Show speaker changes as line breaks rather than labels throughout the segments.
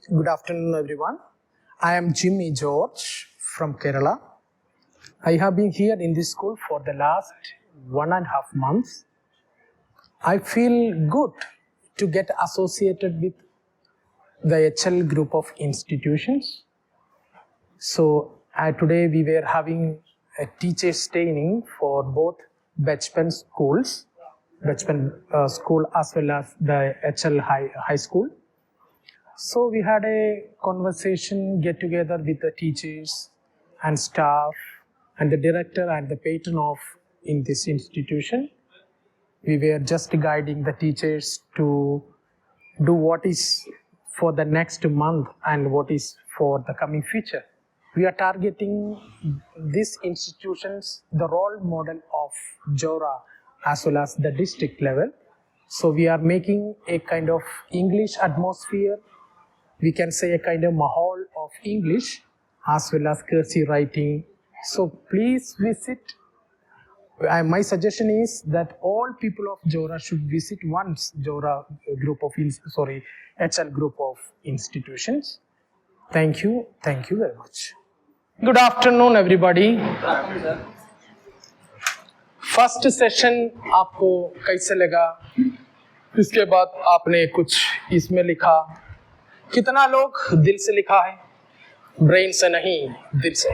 Good afternoon, everyone. I am Jimmy George from Kerala. I have been here in this school for the last 1.5 months. I feel good to get associated with the HL group of institutions. So today we were having a teacher's training for both Bachpan schools, Bachpan school as well as the HL high school. So we had a conversation, get together with the teachers and staff and the director and the patron of in this institution. We were just guiding the teachers to do what is for the next month and what is for the coming future. We are targeting these institutions, the role model of Jora as well as the district level. So we are making a kind of English atmosphere. We can say a kind of mahal of English as well as cursive writing. So please visit. My suggestion is that all people of Jora should visit once Jora group of HL group of institutions. Thank you very much. Good afternoon, everybody. First session आपको कैसे लगा? इसके बाद आपने कुछ इसमें लिखा. कितना लोग दिल से लिखा है? ब्रेन से नहीं, दिल से.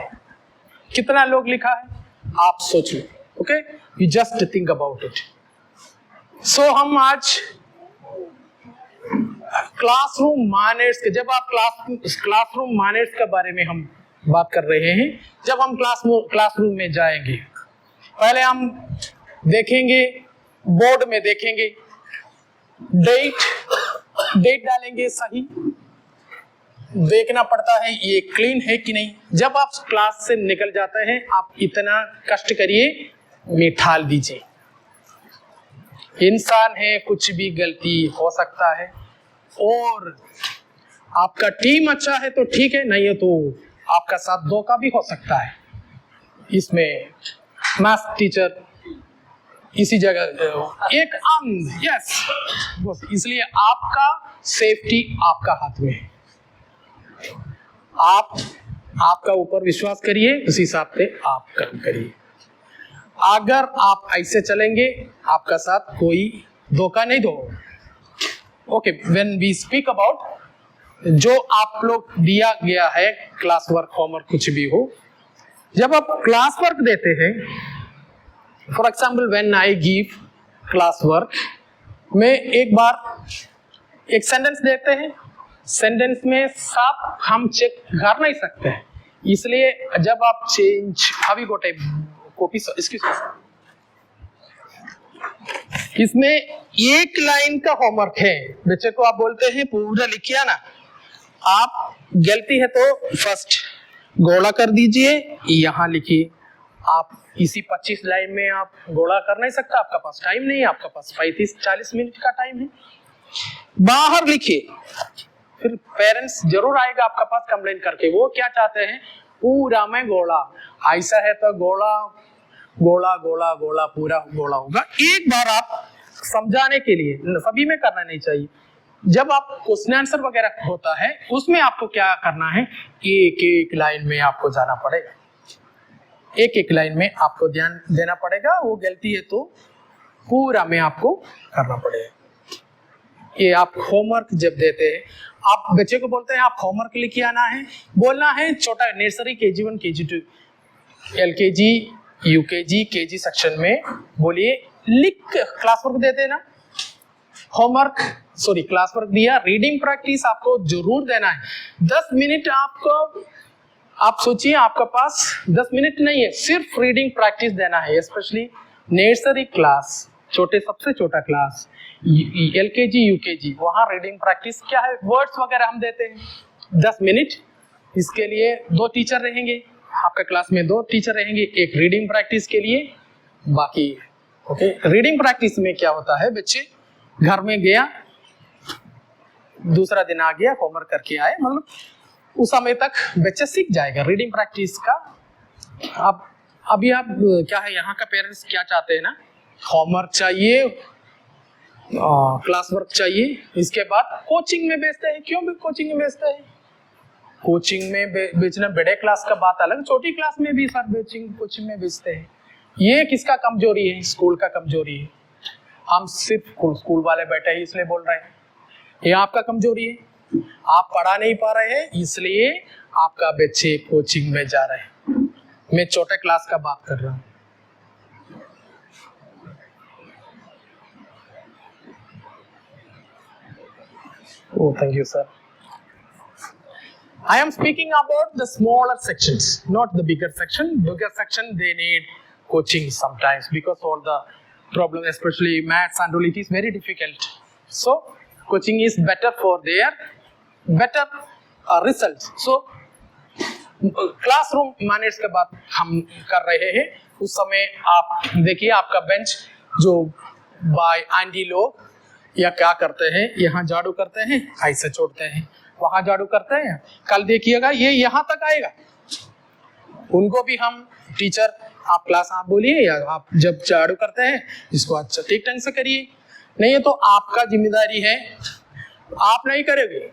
कितना लोग लिखा है? आप सोच लो. Okay, you just think about it. So हम आज क्लासरूम मैनर्स के, जब आप क्लासरूम मैनर्स के बारे में हम बात कर रहे हैं, जब हम क्लासरूम में जाएंगे, पहले हम देखेंगे, बोर्ड में देखेंगे, डेट डालेंगे, सही देखना पड़ता है ये क्लीन है कि नहीं. जब आप क्लास से निकल जाते हैं, आप इतना कष्ट करिए, मिठाल दीजिए. इंसान है, कुछ भी गलती हो सकता है, और आपका टीम अच्छा है तो ठीक है, नहीं है तो आपका साथ धोखा भी हो सकता है. इसमें मैथ्स टीचर इसी जगह एक अंध, यस, इसलिए आपका सेफ्टी आपका हाथ में है. आपका ऊपर विश्वास करिए, उसी हिसाब से आप काम करिए. अगर आप ऐसे चलेंगे, आपका साथ कोई धोखा नहीं दो. Okay, when we speak about जो आप लोग दिया गया है क्लास वर्क, होमवर्क, कुछ भी हो, जब आप क्लास वर्क देते हैं, for example when I give class work, में एक बार एक सेंटेंस देते हैं, सेंटेंस में सब हम चेक कर नहीं सकते हैं, इसलिए जब आप चेंज हावी गोटे कॉपी, इसमें एक लाइन का होमवर्क है. बच्चे को आप बोलते हैं पूरा लिखिए ना, आप गलती है तो फर्स्ट गोला कर दीजिए, यहाँ लिखिए. आप इसी 25 लाइन में आप गोला कर नहीं सकता, आपका पास टाइम नहीं है, आपका पास 35-40 मिनट का टाइम है. बाहर लिखिए, फिर पेरेंट्स जरूर आएगा आपका पास कंप्लेन करके. वो क्या चाहते हैं? पूरा में गोला. ऐसा है तो गोला गोला गोला गोला पूरा गोला होगा. एक बार आप समझाने के लिए, सभी में करना नहीं चाहिए. जब आप क्वेश्चन आंसर वगैरह होता है, उसमें आपको क्या करना है, एक एक लाइन में आपको जाना पड़ेगा, एक एक लाइन में आपको ध्यान देना पड़ेगा. वो गलती है तो पूरा में आपको करना पड़ेगा. ये आप होमवर्क जब देते हैं, आप बच्चे को बोलते हैं आप होमवर्क लिखिए आना है, बोलना है छोटा nursery, KG1, KG2, LKG, UKG, KG section में बोलिए, लिख क्लास वर्क देते हैं ना, होमवर्क क्लास वर्क दिया, रीडिंग प्रैक्टिस आपको जरूर देना है. 10 मिनट आपको, आप सोचिए आपका पास 10 मिनट नहीं है, सिर्फ रीडिंग प्रैक्टिस देना है. स्पेशली नर्सरी क्लास, छोटे सबसे छोटा क्लास, LKG, UKG, वहाँ रीडिंग प्रैक्टिस क्या है, वर्ड्स वगैरह हम देते हैं. 10 मिनट, इसके लिए 2 टीचर रहेंगे आपका क्लास में, 2 टीचर रहेंगे, एक रीडिंग प्रैक्टिस के लिए, बाकी ओके. रीडिंग प्रैक्टिस में क्या होता है, बच्चे घर में गया, दूसरा दिन आ गया, होमवर्क करके आए, मतलब उस समय तक बच्चा सीख जाएगा रीडिंग प्रैक्टिस का. अब अभी आप क्या है, यहाँ का पेरेंट्स क्या चाहते हैं ना, होमवर्क चाहिए, क्लास वर्क चाहिए। इसके बाद कोचिंग में भेजते हैं। क्यों भी कोचिंग में भेजते हैं? कोचिंग में बेचना बड़े क्लास का बात अलग, छोटी क्लास में भी सर कोचिंग में भेजते हैं। ये किसका कमजोरी है? स्कूल का कमजोरी है। हम सिर्फ स्कूल वाले बैठे हैं इसलिए बोल रहे हैं, ये आपका कमजोरी है। आप पढ़ा नहीं पा रहे हैं इसलिए आपका बच्चे कोचिंग में जा रहे हैं। मैं छोटे क्लास का बात कर रहा हूँ। Oh, thank you, sir. I am speaking about the smaller sections, not the bigger section. Bigger section, they need coaching sometimes because all the problems, especially maths and all, it is very difficult. So, coaching is better for their better results. So, classroom manage के बात हम कर रहे हैं। उस समय आप देखिए, आपका बेंच जो बाय आंटी लोग या क्या करते हैं, यहाँ झाड़ू करते हैं, ऐसे छोड़ते हैं, वहां झाड़ू करते हैं। कल देखिएगा ये यहाँ तक आएगा। उनको भी हम टीचर, आप क्लास आप बोलिए या आप जब झाड़ू करते हैं इसको अच्छा ठीक ढंग से करिए। नहीं है तो आपका जिम्मेदारी है, आप नहीं करेंगे,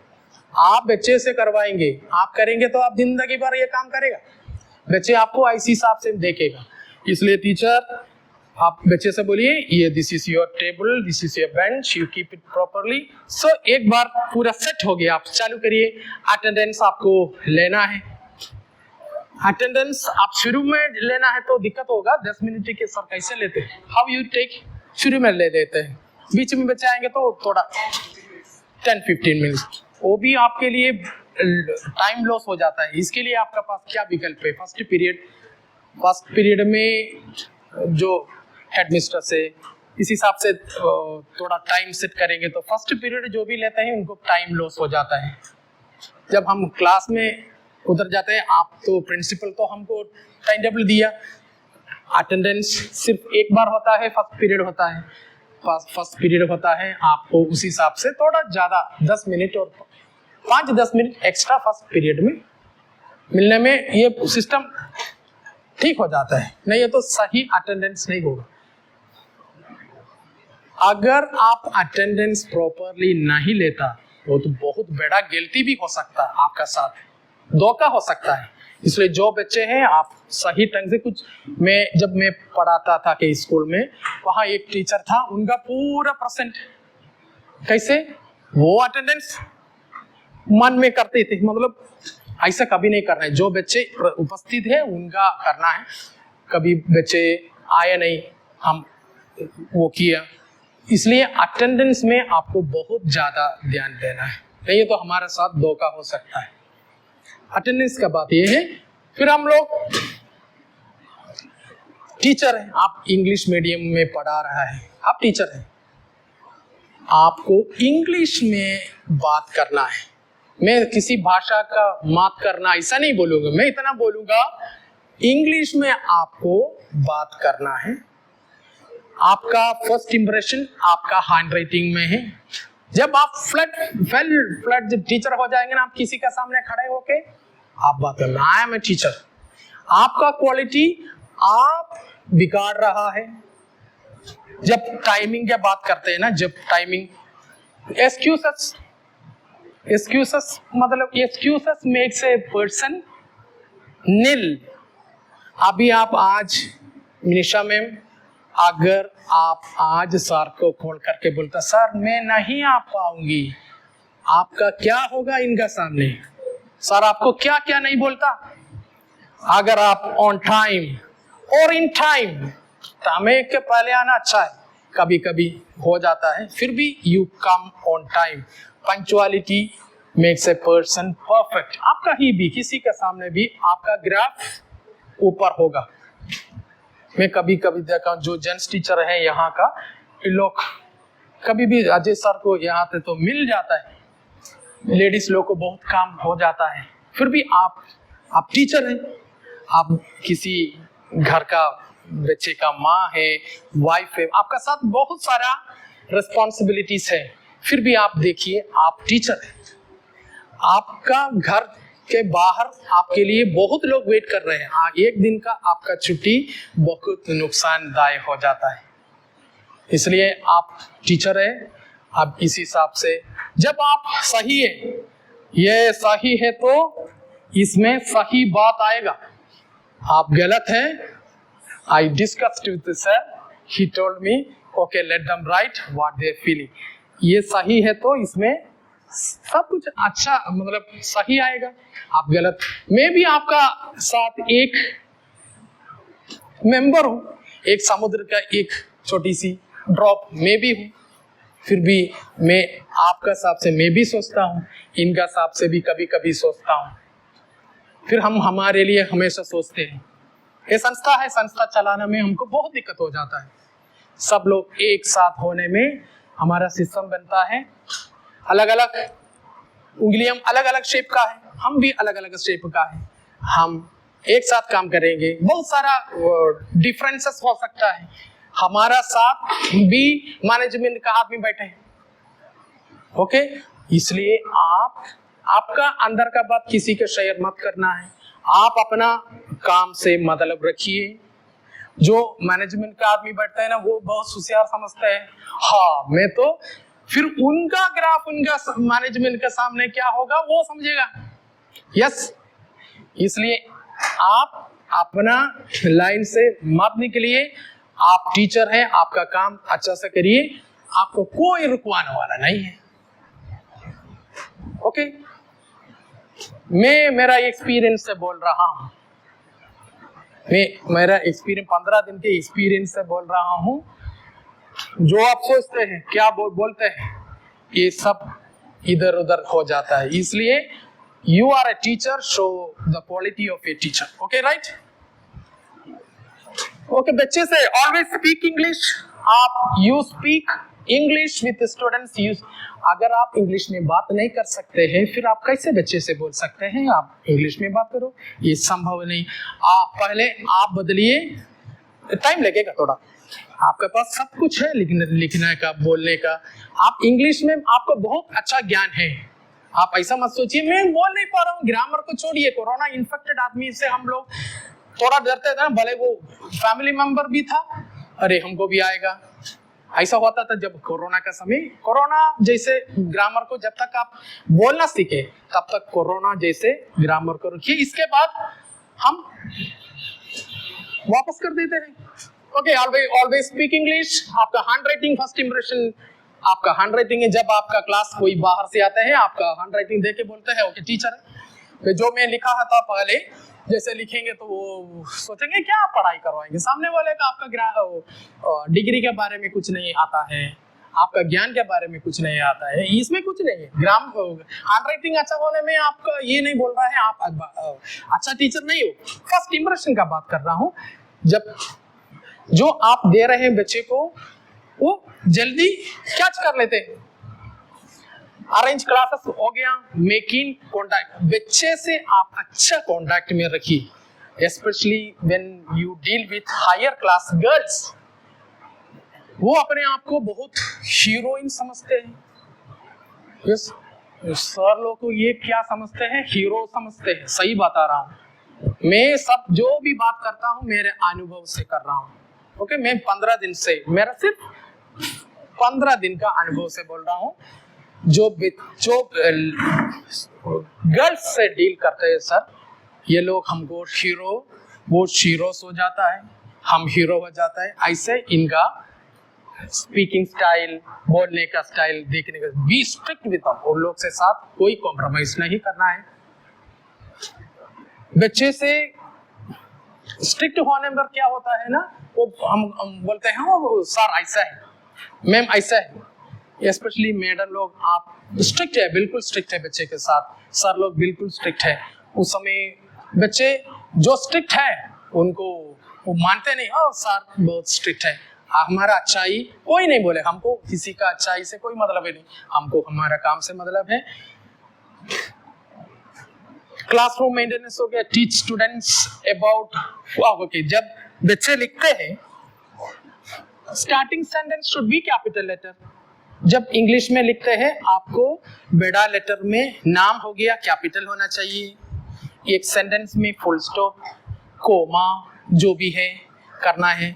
आप बच्चे से करवाएंगे। आप करेंगे तो आप जिंदगी भर ये काम करेगा, बच्चे आपको ऐसी हिसाब से देखेगा। इसलिए टीचर आप बच्चे से बोलिए, ये this is your table, this is your bench, you keep it properly. So एक बार पूरा सेट हो गया, आप चालू करिए। अटेंडेंस आपको लेना है। अटेंडेंस आप शुरू में लेना है तो दिक्कत होगा। 10 मिनट के सर कैसे लेते हैं? How you take? शुरू में ले लेते हैं, बीच में बच्चे आएंगे तो थोड़ा 10-15 मिनट, वो भी आपके लिए टाइम लॉस हो जाता है। इसके लिए आपका पास क्या विकल्प है? फर्स्ट पीरियड में जो हेडमिस्टर से इस हिसाब से थोड़ा टाइम सेट करेंगे तो फर्स्ट पीरियड जो भी लेते हैं उनको टाइम लॉस हो जाता है। जब हम क्लास में उधर जाते हैं, आप तो प्रिंसिपल तो हमको टाइम टेबल दिया, अटेंडेंस सिर्फ एक बार होता है, फर्स्ट पीरियड होता है। आपको उस हिसाब से थोड़ा ज़्यादा 10 मिनट और 5-10 मिनट एक्स्ट्रा फर्स्ट पीरियड में मिलने में ये सिस्टम ठीक हो जाता है। नहीं है तो सही अटेंडेंस नहीं होगा। अगर आप अटेंडेंस प्रॉपरली नहीं लेता वो तो बहुत बड़ा गलती भी हो सकता है, आपका साथ धोखा हो सकता है। इसलिए जो बच्चे हैं आप सही ढंग से जब मैं पढ़ाता था कि स्कूल में, वहाँ एक टीचर था, उनका पूरा % कैसे वो अटेंडेंस मन में करते थे, मतलब ऐसा कभी नहीं करना है। जो बच्चे उपस्थित है उनका करना है। कभी बच्चे आए नहीं, हम वो किया। इसलिए अटेंडेंस में आपको बहुत ज्यादा ध्यान देना है, नहीं तो हमारे साथ धोखा हो सकता है। अटेंडेंस का बात ये है। फिर हम लोग टीचर हैं, आप इंग्लिश मीडियम में पढ़ा रहा है, आप टीचर हैं, आपको इंग्लिश में बात करना है। मैं किसी भाषा का मात करना ऐसा नहीं बोलूंगा, मैं इतना बोलूंगा इंग्लिश में आपको बात करना है। आपका फर्स्ट इंप्रेशन आपका हैंड राइटिंग में है। जब आप फ्लड जब टीचर हो जाएंगे ना, आप किसी के सामने खड़े होके आप बात करना, आई एम ए टीचर। आपका क्वालिटी आप बिगाड़ रहा है। जब टाइमिंग की बात करते हैं ना, जब टाइमिंग एक्सक्यूजेस मतलब एक्सक्यूजेस मेक्स ए पर्सन नील। अभी आप आज निशा मैम, अगर आप आज सर को कॉल करके बोलता सर मैं नहीं आ पाऊंगी, आपका क्या होगा इनका सामने? सर आपको क्या क्या नहीं बोलता। अगर आप ऑन टाइम और इन टाइम, समय के पहले आना अच्छा है, कभी कभी हो जाता है, फिर भी you come on time. Punctuality makes a person perfect. आपका ही भी किसी के सामने भी आपका ग्राफ ऊपर होगा। मैं कभी कभी देखा जो जेंट्स टीचर है यहाँ का, इन लोग कभी भी अजय सर को यहाँ पे तो मिल जाता है, लेडीज लोग को बहुत काम हो जाता है, फिर भी आप टीचर हैं, आप किसी घर का बच्चे का माँ है, वाइफ है, आपका साथ बहुत सारा रिस्पॉन्सिबिलिटीज है, फिर भी आप देखिए आप टीचर हैं। आपका घर के बाहर आपके लिए बहुत लोग वेट कर रहे हैं। एक दिन का आपका छुट्टी बहुत नुकसानदायक हो जाता है। इसलिए आप टीचर है, आप इस हिसाब से जब आप सही है, ये सही है तो इसमें सही बात आएगा, आप गलत है, I discussed with sir, he told me okay let them right what they feeling, ये सही है तो इसमें सब कुछ अच्छा मतलब सही आएगा, आप गलत, मैं भी आपका साथ एक मेंबर हूं, एक समुद्र का एक छोटी सी ड्रॉप मैं भी हूं, फिर भी मैं आपका हिसाब से मैं भी सोचता हूं, इनका हिसाब से भी कभी कभी सोचता हूं, फिर हम हमारे लिए हमेशा सोचते हैं। ये संस्था है, संस्था चलाने में हमको बहुत दिक्कत हो जाता है, सब लोग एक साथ होने में हमारा सिस्टम बनता है, अलग अलग उंगलियां अलग अलग शेप का है, हम भी अलग अलग शेप का है, हम एक साथ काम करेंगे, बहुत सारा डिफरेंसेस हो सकता है, हमारा साथ भी मैनेजमेंट का आदमी बैठे हैं, ओके, इसलिए आपका अंदर का बात किसी के शेयर मत करना है, आप अपना काम से मतलब रखिए, जो मैनेजमेंट का आदमी बैठता है ना वो बहुत होशियार समझता है, हाँ मैं तो, फिर उनका ग्राफ उनका मैनेजमेंट के सामने क्या होगा वो समझेगा, यस, इसलिए आप अपना लाइन से मत निकलिए, आप टीचर हैं, आपका काम अच्छा से करिए, आपको कोई रुकवाने वाला नहीं है, ओके, मैं मेरा एक्सपीरियंस से बोल रहा हूं, मैं मेरा एक्सपीरियंस 15 दिन के एक्सपीरियंस से बोल रहा हूं, जो आप सोचते हैं क्या बोलते हैं ये सब इधर उधर हो जाता है, इसलिए you are a teacher, show the quality of a teacher, okay right, okay, बच्चे से always speak English, आप you speak English with students, use, अगर आप इंग्लिश में बात नहीं कर सकते हैं फिर आप कैसे बच्चे से बोल सकते हैं, आप इंग्लिश में बात करो, ये संभव नहीं, आप पहले आप बदलिए, टाइम लगेगा थोड़ा, आपके पास सब कुछ है लिखने का बोलने का, आप इंग्लिश में आपको बहुत अच्छा ज्ञान है, आप ऐसा मत सोचिए मैं बोल नहीं पा रहा हूँ, ग्रामर को छोड़िए, कोरोना इन्फेक्टेड आदमी से हम लोग थोड़ा डरते थे ना, भले वो फैमिली मेंबर भी था, अरे हमको भी आएगा, ऐसा होता था जब कोरोना का समय, कोरोना जैसे ग्रामर को जब तक आप बोलना सीखे तब तक कोरोना जैसे ग्रामर को रखिए, इसके बाद हम वापस कर देते हैं, ओके, ऑलवेज स्पीक इंग्लिश, आपका हैंड राइटिंग फर्स्ट इंप्रेशन, आपका हैंड राइटिंग है, जब आपका क्लास कोई बाहर से आता है आपका हैंड राइटिंग देख के बोलते हैं ओके टीचर है, तो जो मैं लिखा था पहले जैसे लिखेंगे तो वो सोचेंगे क्या आप पढ़ाई करवाएंगे, सामने वाले का आपका डिग्री के बारे में कुछ नहीं आता है, आपका ज्ञान के बारे में कुछ नहीं आता है, इसमें कुछ नहीं है, हैंड राइटिंग अच्छा होने में आपका ये नहीं बोल रहा है आप अच्छा टीचर नहीं हो, फर्स्ट इंप्रेशन का बात कर रहा हूँ, जब जो आप दे रहे हैं बच्चे को वो जल्दी कैच कर लेते हैं, अरेंज क्लासेस हो गया, मेकिंग कॉन्टैक्ट, बच्चे से आप अच्छा कॉन्टैक्ट में रखिए, specially when you deal with higher class girls, वो अपने आप को बहुत हीरोइन समझते हैं, यस, सर लोग को ये क्या समझते हैं, हीरो समझते हैं, सही बता रहा हूँ, मैं सब जो भी बात करता हूँ मेरे अनुभव से कर रहा हूँ, ओके, मैं 15 दिन से, मेरा सिर्फ 15 दिन का अनुभव से बोल रहा हूँ, जो गर्ल्स से डील करते हैं सर, ये लोग हमको हीरो, वो हीरोस हो जाता है, हम हीरो हो जाता है, ऐसे इनका स्पीकिंग स्टाइल, बोलने का स्टाइल देखने का, बी स्ट्रिक्ट विद देम, उन लोग से साथ कोई कॉम्प्रोमाइज नहीं करना है, बच्चे से स्ट्रिक्ट होने पर क्या होता है ना, वो हम बोलते हैं वो सर ऐसा है, मैम ऐसा है, स्पेशली मैडम लोग आप स्ट्रिक्ट है, बिल्कुल स्ट्रिक्ट है बच्चे के साथ, सर लोग बिल्कुल स्ट्रिक्ट है, उस समय बच्चे जो स्ट्रिक्ट है उनको वो मानते नहीं, ओ सर बहुत स्ट्रिक्ट है, हमारा अच्छाई कोई नहीं बोले, हमको किसी का अच्छाई से कोई मतलब ही नहीं, हमको हमारा काम से मतलब है, क्लासरूम मेंटेनेंस हो गया, टीच स्टूडेंट्स अबाउट, ओके, जब बच्चे लिखते हैं starting sentence should be capital letter, जब इंग्लिश में लिखते हैं आपको बड़ा लेटर में नाम हो गया कैपिटल होना चाहिए, एक सेंटेंस में फुल स्टॉप, कोमा जो भी है करना है,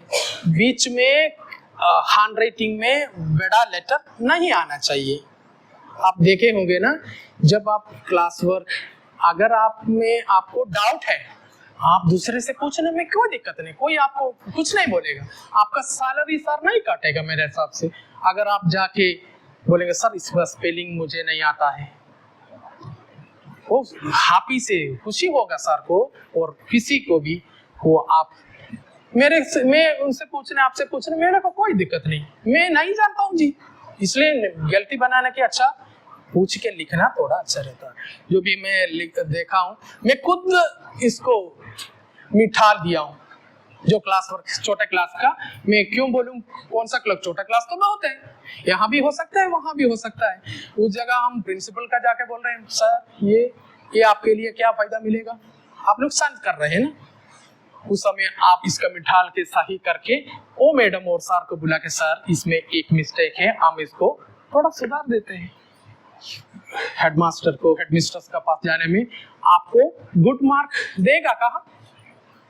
बीच में हैंड राइटिंग में बड़ा लेटर नहीं आना चाहिए। आप देखे होंगे ना, जब आप क्लास वर्क, अगर आप में आपको डाउट है, आप दूसरे से पूछने में कोई दिक्कत नहीं, कोई आपको कुछ नहीं बोलेगा, आपका सैलरी सर नहीं काटेगा मेरे हिसाब से। अगर आप जाके बोलेंगे सर इसका स्पेलिंग मुझे नहीं आता है, वो हैप्पी से खुशी होगा सर को और किसी को भी। वो आप मैं उनसे पूछने, आपसे पूछने मेरे को कोई दिक्कत नहीं, मैं नहीं जानता हूँ जी, इसलिए गलती बनाने के अच्छा पूछ के लिखना थोड़ा अच्छा रहता है। जो भी मैं देखा हूँ, मैं खुद इसको मिठा दिया हूँ। जो क्लास वर्क छोटे क्लास का, मैं क्यों बोलूँ, कौन सा क्लास, छोटा क्लास तो बहुत है, यहाँ भी हो सकता है वहाँ भी हो सकता है। उस जगह हम प्रिंसिपल का जाके बोल रहे हैं सर ये आपके लिए क्या फायदा मिलेगा, आप नुकसान कर रहे हैं ना। उस समय आप इसका मिठाल के सही करके वो मैडम और सर को बुला के सर इसमें एक मिस्टेक है, हम इसको थोड़ा सुधार देते हैं। हेडमास्टर को, हेडमिस्ट्रेस का पास जाने में आपको गुड मार्क देगा कहा,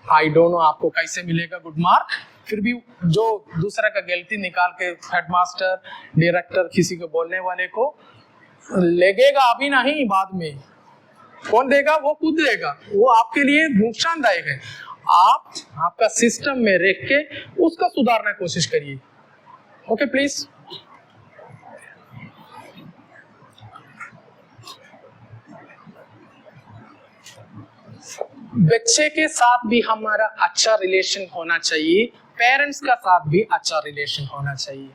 आई डोंट नो आपको कैसे मिलेगा गुड मार्क। फिर भी जो दूसरा का गलती निकाल के हेडमास्टर, डायरेक्टर, किसी को बोलने वाले को लगेगा, अभी नहीं बाद में कौन देगा, वो खुद देगा, वो आपके लिए नुकसानदायक है। आप आपका सिस्टम में रख के उसका सुधारने की कोशिश करिए। Okay please. बच्चे के साथ भी हमारा अच्छा रिलेशन होना चाहिए, पेरेंट्स का साथ भी अच्छा रिलेशन होना चाहिए।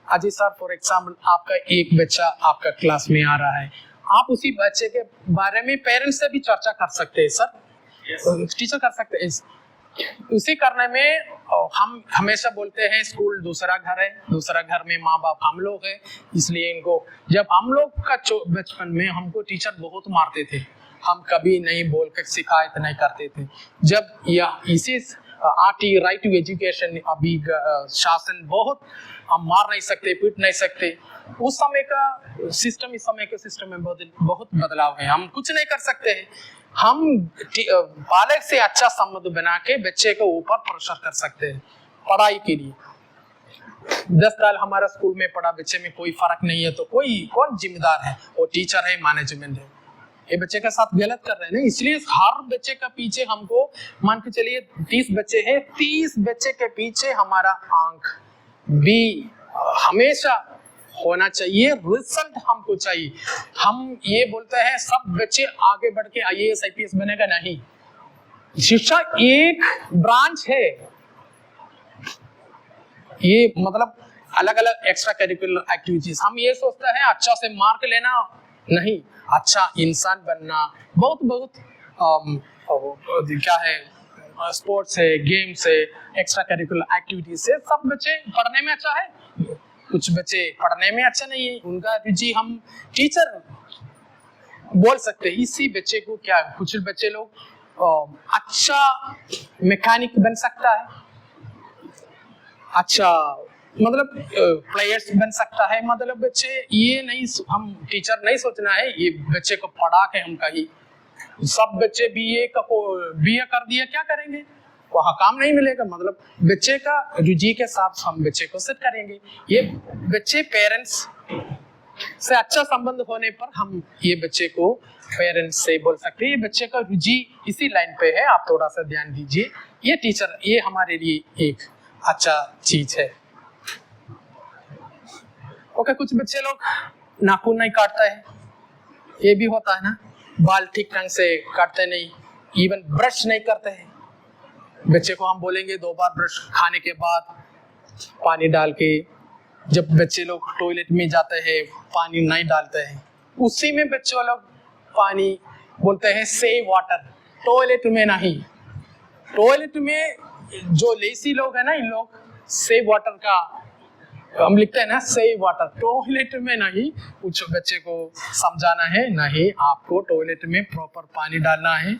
अजय सर, फॉर एग्जाम्पल आपका एक बच्चा आपका क्लास में आ रहा है, आप उसी बच्चे के बारे में पेरेंट्स से भी चर्चा कर सकते हैं सर, टीचर कर सकते हैं। उसी करने में हम हमेशा बोलते हैं स्कूल दूसरा घर है, दूसरा घर में माँ बाप हम लोग हैं, इसलिए इनको, जब हम लोग का बचपन में हमको टीचर बहुत मारते थे, हम कभी नहीं बोल कर शिकायत नहीं करते थे। जब यह इसी आरटी, राइट टू एजुकेशन, अभी शासन बहुत, हम मार नहीं सकते, पीट नहीं सकते, उस समय का सिस्टम इस समय के सिस्टम में बहुत बदलाव है। हम कुछ नहीं कर सकते हैं, हम बालक से अच्छा संबंध बना के बच्चे को ऊपर प्रेशर कर सकते हैं पढ़ाई के लिए। 10 साल हमारा स्कूल में पढ़ा, बच्चे में कोई फर्क नहीं है, तो कौन जिम्मेदार है, वो टीचर है, मैनेजमेंट है। ये बच्चे के साथ गलत कर रहे हैं ना, इसलिए हर बच्चे का पीछे हमको, मान के चलिए 30 बच्चे हैं, 30 बच्चे के पीछे हमारा आंख भी हमेशा होना चाहिए, रिजल्ट हमको चाहिए। हम ये बोलते हैं सब बच्चे आगे बढ़ के IAS IPS बनेगा, नहीं। शिक्षा एक ब्रांच है, ये मतलब अलग अलग एक्स्ट्रा करिकुलर एक्टिविटीज। हम ये सोचते हैं अच्छा से मार्क लेना, नहीं, अच्छा इंसान बनना, बहुत क्या है, स्पोर्ट्स है, गेम्स है, एक्स्ट्रा करिकुलर एक्टिविटीज है। सब बच्चे पढ़ने में अच्छा है, कुछ बच्चे पढ़ने में अच्छा नहीं है, उनका रुचि हम टीचर बोल सकते हैं। इसी बच्चे को क्या, कुछ बच्चे लोग अच्छा मैकेनिक बन सकता है, अच्छा मतलब प्लेयर्स बन सकता है। मतलब बच्चे ये नहीं, हम टीचर नहीं सोचना है ये बच्चे को पढ़ा के हम कहीं, सब बच्चे BA कर दिया क्या करेंगे, वहाँ काम नहीं मिलेगा। मतलब बच्चे का रुचि के साथ हम बच्चे को सेट करेंगे। ये बच्चे पेरेंट्स से अच्छा संबंध होने पर हम ये बच्चे को पेरेंट्स से बोल सकते हैं ये बच्चे का रुचि इसी लाइन पे है, आप थोड़ा सा ध्यान दीजिए। ये टीचर, ये हमारे लिए एक अच्छा चीज है। ओके, कुछ बच्चे लोग नाखून नहीं काटता है, ये भी होता है ना, बाल ठीक ढंग से काटते नहीं, इवन ब्रश नहीं करते हैं। बच्चे को हम बोलेंगे 2 बार ब्रश खाने के बाद पानी डाल के, जब बच्चे लोग टॉयलेट में जाते हैं पानी नहीं डालते हैं, उसी में बच्चे लोग पानी बोलते हैं सेव वाटर, टॉयलेट में नहीं। टॉयलेट में जो लेसी लोग है ना, इन लोग सेव वाटर का हम लिखते हैं ना, सेव वाटर, टॉयलेट में नहीं। कुछ बच्चे को समझाना है, नहीं आपको टॉयलेट में प्रॉपर पानी डालना है।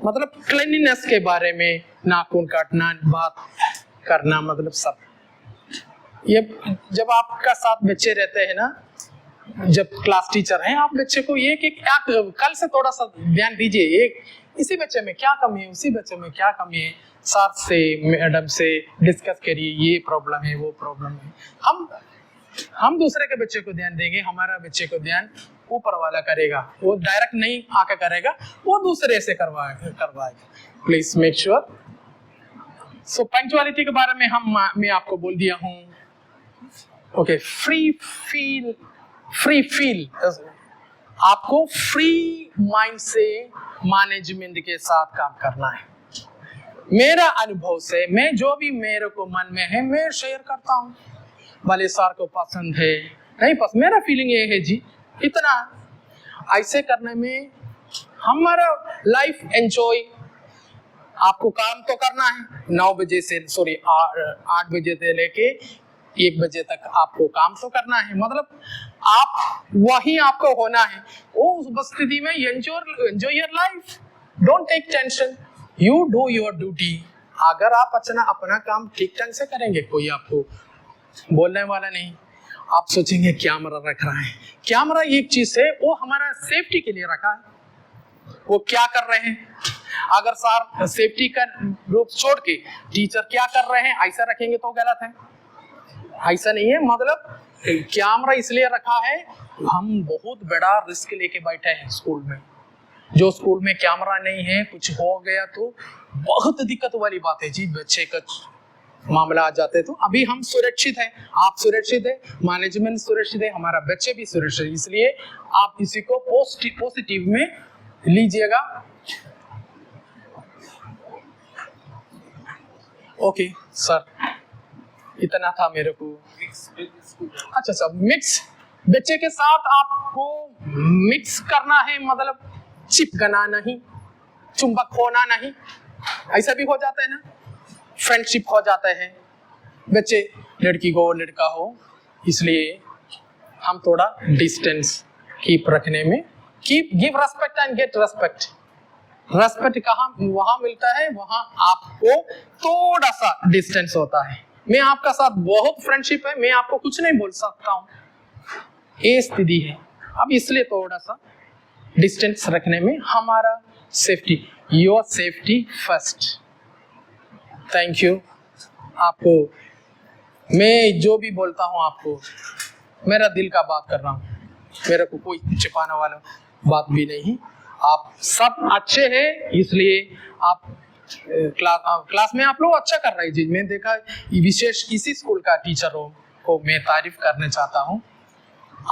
मतलब क्लीनिनेस के बारे में, नाखून काटना, बात करना, मतलब सब ये जब आपका साथ बच्चे रहते हैं ना, जब क्लास टीचर हैं, आप बच्चे को एक कल से थोड़ा सा ध्यान दीजिए। इसी बच्चे में क्या कमी है, उसी बच्चे में क्या कमी है, सर से मैडम से डिस्कस करिए, ये प्रॉब्लम है, वो प्रॉब्लम है। हम दूसरे के बच्चे को ध्यान देंगे, हमारा बच्चे को ध्यान ऊपर वाला करेगा, वो डायरेक्ट नहीं आके करेगा, वो दूसरे से करवाएगा। Please make sure. So punctuality के बारे में मैं आपको बोल दिया हूँ। ओके, फ्री फील आपको फ्री माइंड से मैनेजमेंट के साथ काम करना है। मेरा अनुभव से मैं जो भी मेरे को मन में है मैं शेयर करता हूँ, भले सर को पसंद है नहीं पसंद, मेरा फीलिंग ये है जी, इतना ऐसे करने में हमारा लाइफ एंजॉय। आपको काम तो करना है 9 बजे से 8 बजे से लेके 1 बजे तक आपको काम तो करना है, मतलब आप वही आपको होना है। वो उस स्थिति में enjoy your life, don't take tension, you do your duty. अगर आप अपना काम ठीक ढंग से करेंगे, कोई आपको बोलने वाला नहीं। आप सोचेंगे कैमरा रख रहा है, कैमरा एक चीज है, वो हमारा सेफ्टी के लिए रखा है। वो क्या कर रहे हैं, अगर सर सेफ्टी का रूप छोड़ के टीचर क्या कर रहे हैं ऐसा रखेंगे तो गलत है। ऐसा नहीं है, मतलब कैमरा इसलिए रखा है, हम बहुत बड़ा रिस्क लेके बैठे हैं स्कूल में। जो स्कूल में कैमरा नहीं है, कुछ हो गया तो बहुत दिक्कत वाली बात है जी, बच्चे का मामला आ जाते तो। अभी हम सुरक्षित हैं, आप सुरक्षित है, मैनेजमेंट सुरक्षित है, हमारा बच्चे भी सुरक्षित है, इसलिए आप इसी को पॉजिटिव में लीजिएगा। ओके सर, इतना था मेरे को। अच्छा सर, मिक्स बच्चे के साथ आपको मिक्स करना है, मतलब चिपकना नहीं, चुंबक होना नहीं, ऐसा भी हो जाता है ना, फ्रेंडशिप हो जाता है, बच्चे लड़की को लड़का हो, इसलिए हम थोड़ा डिस्टेंस कीप रखने में, give respect and get respect. Respect कहाँ वहां मिलता है, वहां आपको थोड़ा सा डिस्टेंस होता है। मैं आपका साथ बहुत फ्रेंडशिप है, मैं आपको कुछ नहीं बोल सकता हूँ, ये स्थिति है। अब इसलिए थोड़ा सा डिस्टेंस रखने में हमारा safety, your safety first. Thank you. आपको मैं जो भी बोलता हूँ आपको मेरा दिल का बात कर रहा हूँ, मेरे को कोई छिपाने वाला बात भी नहीं। आप सब अच्छे हैं, इसलिए आप क्लास में आप लोग अच्छा कर रहे हैं जी। मैं देखा विशेष इसी स्कूल का टीचरों को मैं तारीफ करना चाहता हूँ।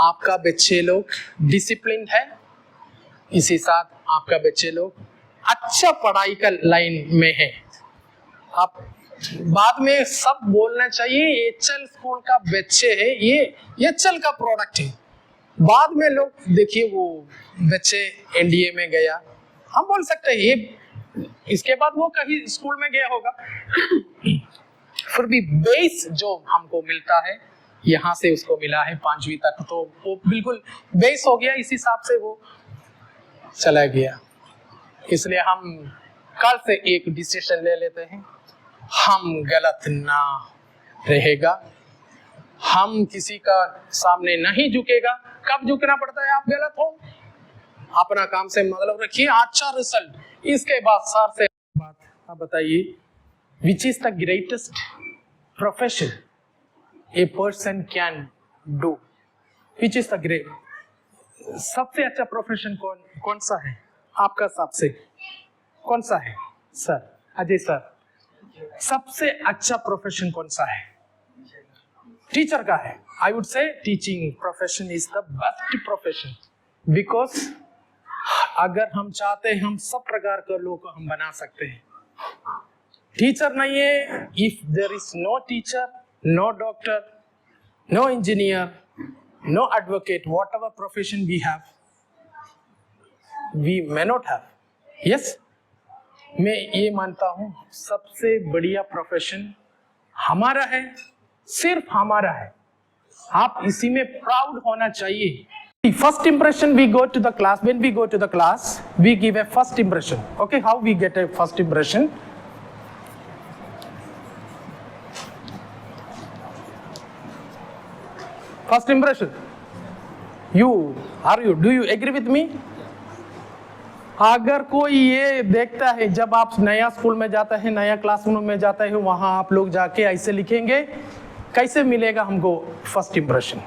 आपका बच्चे लोग डिसिप्लिन है, इसी साथ आपका बच्चे लोग अच्छा पढ़ाई का लाइन में है। आप बाद में सब बोलना चाहिए एचएल स्कूल का बच्चे है, ये एचएल का प्रोडक्ट है। बाद में लोग देखिए वो बच्चे एनडीए में गया, हम बोल सकते हैं ये, इसके बाद वो कहीं स्कूल में गया होगा। फिर भी बेस जो हमको मिलता है यहाँ से उसको मिला है 5वीं तक, तो वो बिल्कुल बेस हो गया, इस हिसाब से वो चला गया। इसलिए हम कल से एक डिसीजन ले लेते हैं, हम गलत ना रहेगा, हम किसी का सामने नहीं झुकेगा। कब झुकना पड़ता है, आप गलत हो, अपना काम से मतलब रखिए, अच्छा रिजल्ट। इसके बाद सर से बात, आप बताइए, which is the greatest profession a person can do, which is the great, सबसे अच्छा प्रोफेशन कौन सा है आपका हिसाब से, कौन सा है सर? अजय सर, सबसे अच्छा प्रोफेशन कौन सा है? टीचर का है। I would say teaching profession is the best profession, because अगर हम चाहते हैं हम सब प्रकार के लोग को हम बना सकते हैं। टीचर नहीं है, if there is no teacher, no doctor, no engineer, no advocate, whatever profession we have, we may not have. Yes, मैं ये मानता हूँ सबसे बढ़िया प्रोफेशन हमारा है, सिर्फ हमारा है, आप इसी में प्राउड होना चाहिए। First impression we go to the class, when we go to the class we give a first impression. Okay, how we get a first impression? First impression, do you agree with me? अगर कोई ये देखता है, जब आप नया school में जाता है, नया क्लासरूम में जाता है, वहां आप लोग जाके ऐसे लिखेंगे, कैसे मिलेगा हमको फर्स्ट इंप्रेशन?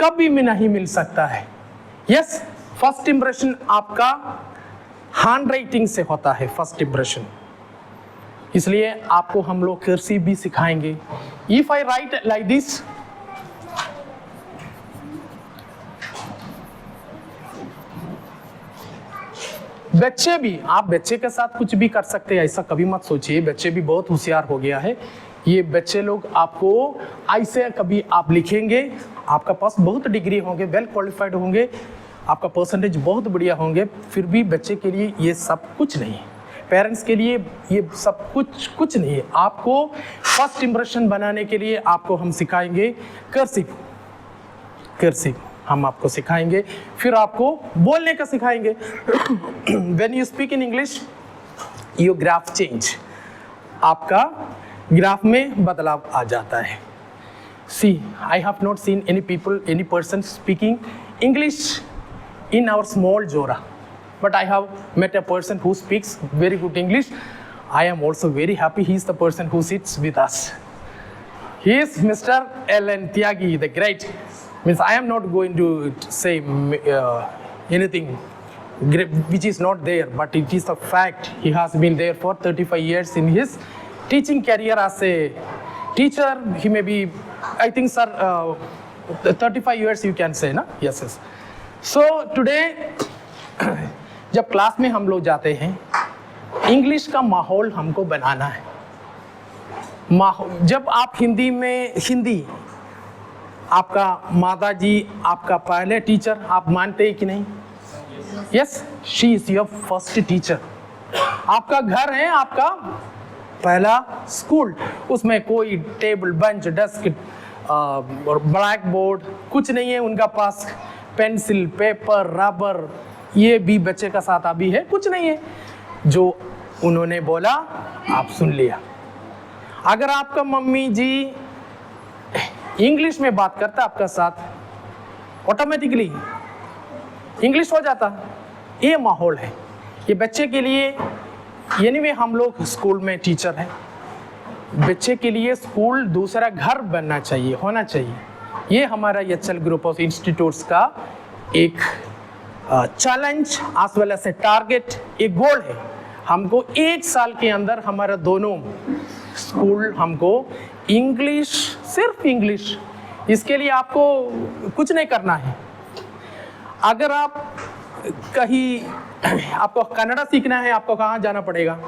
कभी भी नहीं मिल सकता है। यस, फर्स्ट इंप्रेशन आपका हैंड राइटिंग से होता है, फर्स्ट इंप्रेशन। इसलिए आपको हम लोग कर्सिव भी सिखाएंगे। If I right like this, बच्चे भी, आप बच्चे के साथ कुछ भी कर सकते हैं, ऐसा कभी मत सोचिए। बच्चे भी बहुत होशियार हो गया है। ये बच्चे लोग आपको ऐसे कभी आप लिखेंगे, आपका पास बहुत डिग्री होंगे, वेल क्वालिफाइड होंगे, आपका परसेंटेज बहुत बढ़िया होंगे, फिर भी बच्चे के लिए ये सब कुछ नहीं है। पेरेंट्स के लिए ये सब कुछ नहीं है। आपको फर्स्ट इंप्रेशन बनाने के लिए आपको हम सिखाएंगे कर्सिव। कर्सिव हम आपको सिखाएंगे, फिर आपको बोलने का सिखाएंगे। When you speak in English, your graph change, आपका ग्राफ में बदलाव आ जाता है। See, I have not seen any person speaking English in our small Jora, but I have met a person who speaks very good English. I am also very happy he is the person who sits with us. He is Mr. Ellen Tyagi, the great. Means I am not going to say anything which is not there, but it is a fact. He has been there for 35 years in his teaching career as a teacher. He may be, I think, sir, 35 years you can say, na? Yes, yes. So today जब class में हम लोग जाते हैं, English का माहौल हमको बनाना है। जब आप हिंदी आपका माता जी, आपका पहले टीचर, आप मानते हैं कि नहीं? Yes, she is your first teacher. आपका घर है आपका पहला स्कूल। उसमें कोई टेबल, बेंच, डेस्क और ब्लैक बोर्ड कुछ नहीं है उनका पास। पेंसिल, पेपर, रबर, ये भी बच्चे का साथ अभी है, कुछ नहीं है। जो उन्होंने बोला आप सुन लिया। अगर आपका मम्मी जी इंग्लिश में बात करता आपका साथ, ऑटोमेटिकली इंग्लिश हो जाता। ये माहौल है ये बच्चे के लिए। एनीवे हम लोग स्कूल में टीचर हैं, बच्चे के लिए स्कूल दूसरा घर बनना चाहिए, होना चाहिए। ये हमारा एचएल ग्रुप ऑफ इंस्टीट्यूट्स का एक challenge as well as a target, एक गोल है। हमको 1 साल के अंदर हमारा दोनों स्कूल हमको इंग्लिश, सिर्फ इंग्लिश, इसके लिए आपको कुछ नहीं करना है। अगर आप कहीं आपको कन्नड़ा सीखना है, आपको कहाँ जाना पड़ेगा?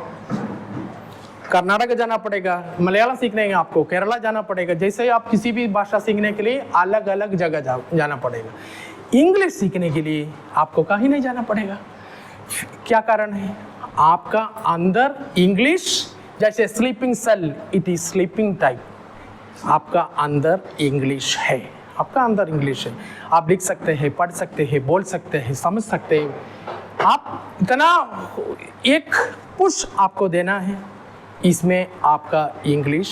कर्नाटक जाना पड़ेगा। मलयालम सीखने हैं आपको केरला जाना पड़ेगा। जैसे आप किसी भी भाषा सीखने के लिए अलग अलग जगह जाना पड़ेगा। इंग्लिश सीखने के लिए आपको कहीं नहीं जाना पड़ेगा। क्या कारण है? आपका अंदर इंग्लिश, जैसे sleeping cell, it is sleeping type, आपका अंदर इंग्लिश है, आपका अंदर इंग्लिश है। आप लिख सकते हैं, पढ़ सकते हैं, बोल सकते हैं, समझ सकते हैं। आप इतना एक पुश आपको देना है, इसमें आपका इंग्लिश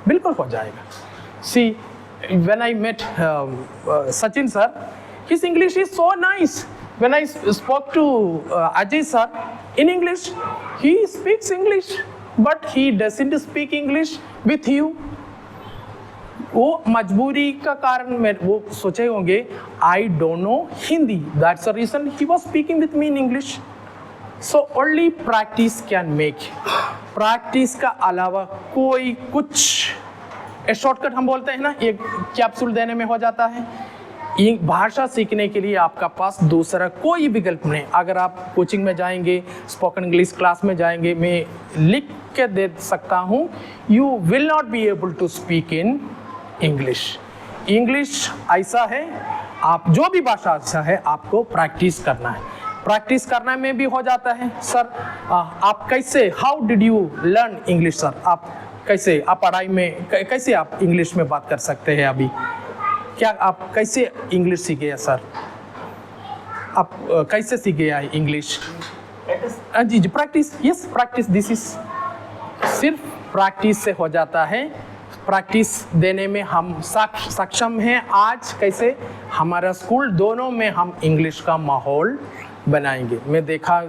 बिल्कुल हो जाएगा। See, when I met Sachin sir, his English is so nice. When I spoke to Ajay sir in English, he speaks English but he doesn't speak English with you. वो मजबूरी का कारण में वो सोचे होंगे I don't know Hindi, that's the reason he was speaking with me in English. So only practice can make. Practice का अलावा कोई कुछ शॉर्टकट हम बोलते हैं ना, एक कैप्सूल देने में हो जाता है। ये भाषा सीखने के लिए आपका पास दूसरा कोई विकल्प नहीं। अगर आप कोचिंग में जाएंगे, स्पोकन इंग्लिश क्लास में जाएंगे, मैं लिख के दे सकता हूँ, you will not be able to speak in English. English ऐसा है, आप जो भी भाषा ऐसा है, आपको प्रैक्टिस करना है। प्रैक्टिस करने में भी हो जाता है। सर आप कैसे, how did you learn English? Sir आप कैसे, आप पढ़ाई में कैसे आप इंग्लिश में बात कर सकते हैं? अभी क्या आप कैसे इंग्लिश सीखे हैं? सर आप कैसे सीखे हैं इंग्लिश? जी जी, practice. Yes, practice. This is सिर्फ प्रैक्टिस से हो जाता है। प्रैक्टिस देने में हम सक्षम हैं। आज कैसे हमारा स्कूल दोनों में हम इंग्लिश का माहौल बनाएंगे। मैं देखा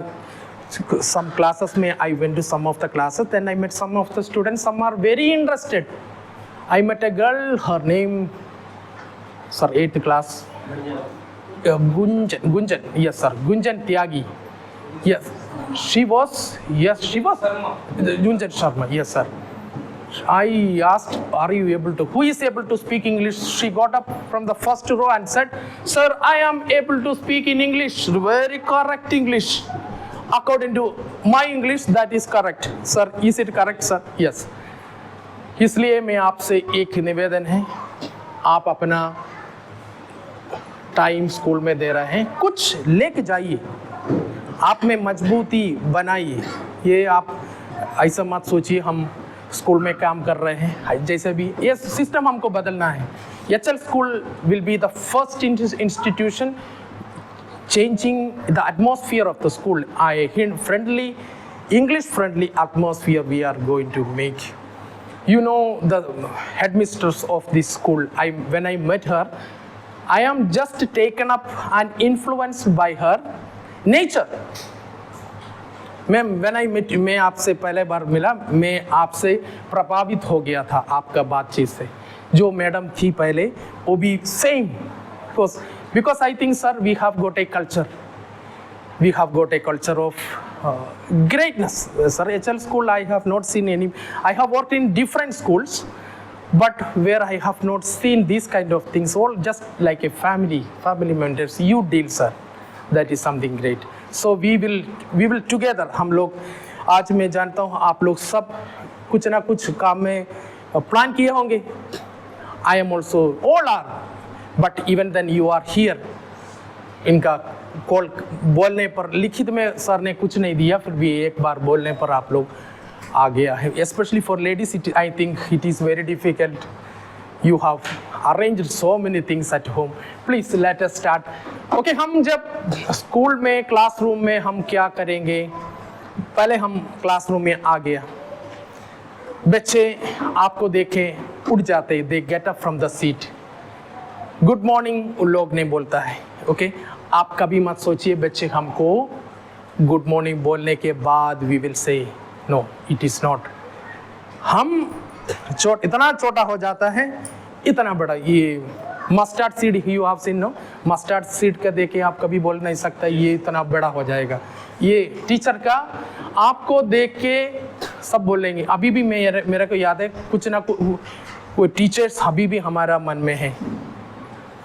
some classes में I went to some of the classes, then I met some of the students, some are very interested. I met a girl, her name, sir, 8th class, Gunjan, yes sir, Gunjan Tyagi, yes, she was, Gunjan Sharma, yes sir. I asked, are you able to, who is able to speak English? She got up from the first row and said, sir, I am able to speak in English, very correct English. According to my English, that is correct. Sir, is it correct, sir? Yes. इसलिए मैं आपसे एक निवेदन है, आप अपना time school में दे रहे हैं, कुछ लेके जाइए, आप में मजबूती बनाइए। ये आप ऐसा मत सोचिए हम स्कूल में काम कर रहे हैं, जैसे भी ये सिस्टम हमको बदलना है। HL school will be the first institution changing the atmosphere of the school. I hint friendly, English friendly atmosphere we are going to make. You know the headmistress of this school, when I met her, I am just taken up and influenced by her nature. Ma'am when I met you, मैं आपसे पहले बार मिला, मैं आपसे प्रभावित हो गया था आपका बातचीत से। जो मैडम थी पहले वो भी same, because I think sir we have got a culture, we have got a culture of greatness. Sir, HL school I have not seen any, I have worked in different schools, but where I have not seen these kind of things, all just like a family members you deal sir, that is something great. So we will together, हम लोग आज मैं जानता हूँ आप लोग सब कुछ ना कुछ काम में प्लान किए होंगे। I am also, all are, but even then you are here. इनका कॉल बोलने पर, लिखित में सर ने कुछ नहीं दिया, फिर भी एक बार बोलने पर आप लोग आ गया है। Especially for ladies, I think it is very difficult. You have arranged so many things at home. Please let us start. Okay, हम जब स्कूल में क्लासरूम में हम क्या करेंगे, पहले हम क्लासरूम में आ गया, बच्चे आपको देखे उठ जाते, they get up from the seat, good morning उन लोग नहीं बोलता है। ओके, आप कभी मत सोचिए बच्चे हमको गुड मॉर्निंग बोलने के बाद we will say no, it is not. हम इतना छोटा हो जाता है, इतना बड़ा, ये mustard seed you have seen no, mustard seed का देखे आप कभी बोल नहीं सकता, ये इतना बड़ा हो जाएगा। ये टीचर का आपको देख के सब बोलेंगे। अभी भी मेरे को याद है कुछ ना कुछ टीचर्स अभी भी हमारा मन में है,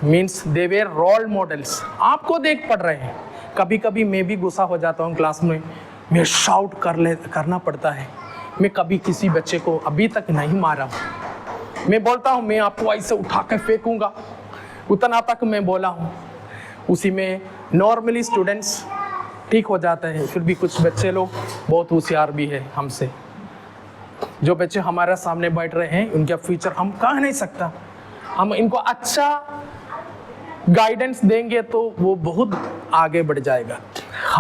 means they were role models, आपको देख पढ़ रहे हैं। कभी कभी मैं भी गुस्सा हो जाता हूँ क्लास में, मैं शाउट करना पड़ता है। मैं कभी किसी बच्चे को अभी तक नहीं मारा हूँ, मैं बोलता हूँ मैं आपको ऐसे उठा के फेंकूंगा, उतना तक मैं बोला हूँ। उसी में नॉर्मली स्टूडेंट्स ठीक हो जाते हैं, फिर भी कुछ बच्चे लोग बहुत होशियार भी है हमसे। जो बच्चे हमारे सामने बैठ रहे हैं उनका फ्यूचर हम कह नहीं सकता, हम इनको अच्छा गाइडेंस देंगे तो वो बहुत आगे बढ़ जाएगा।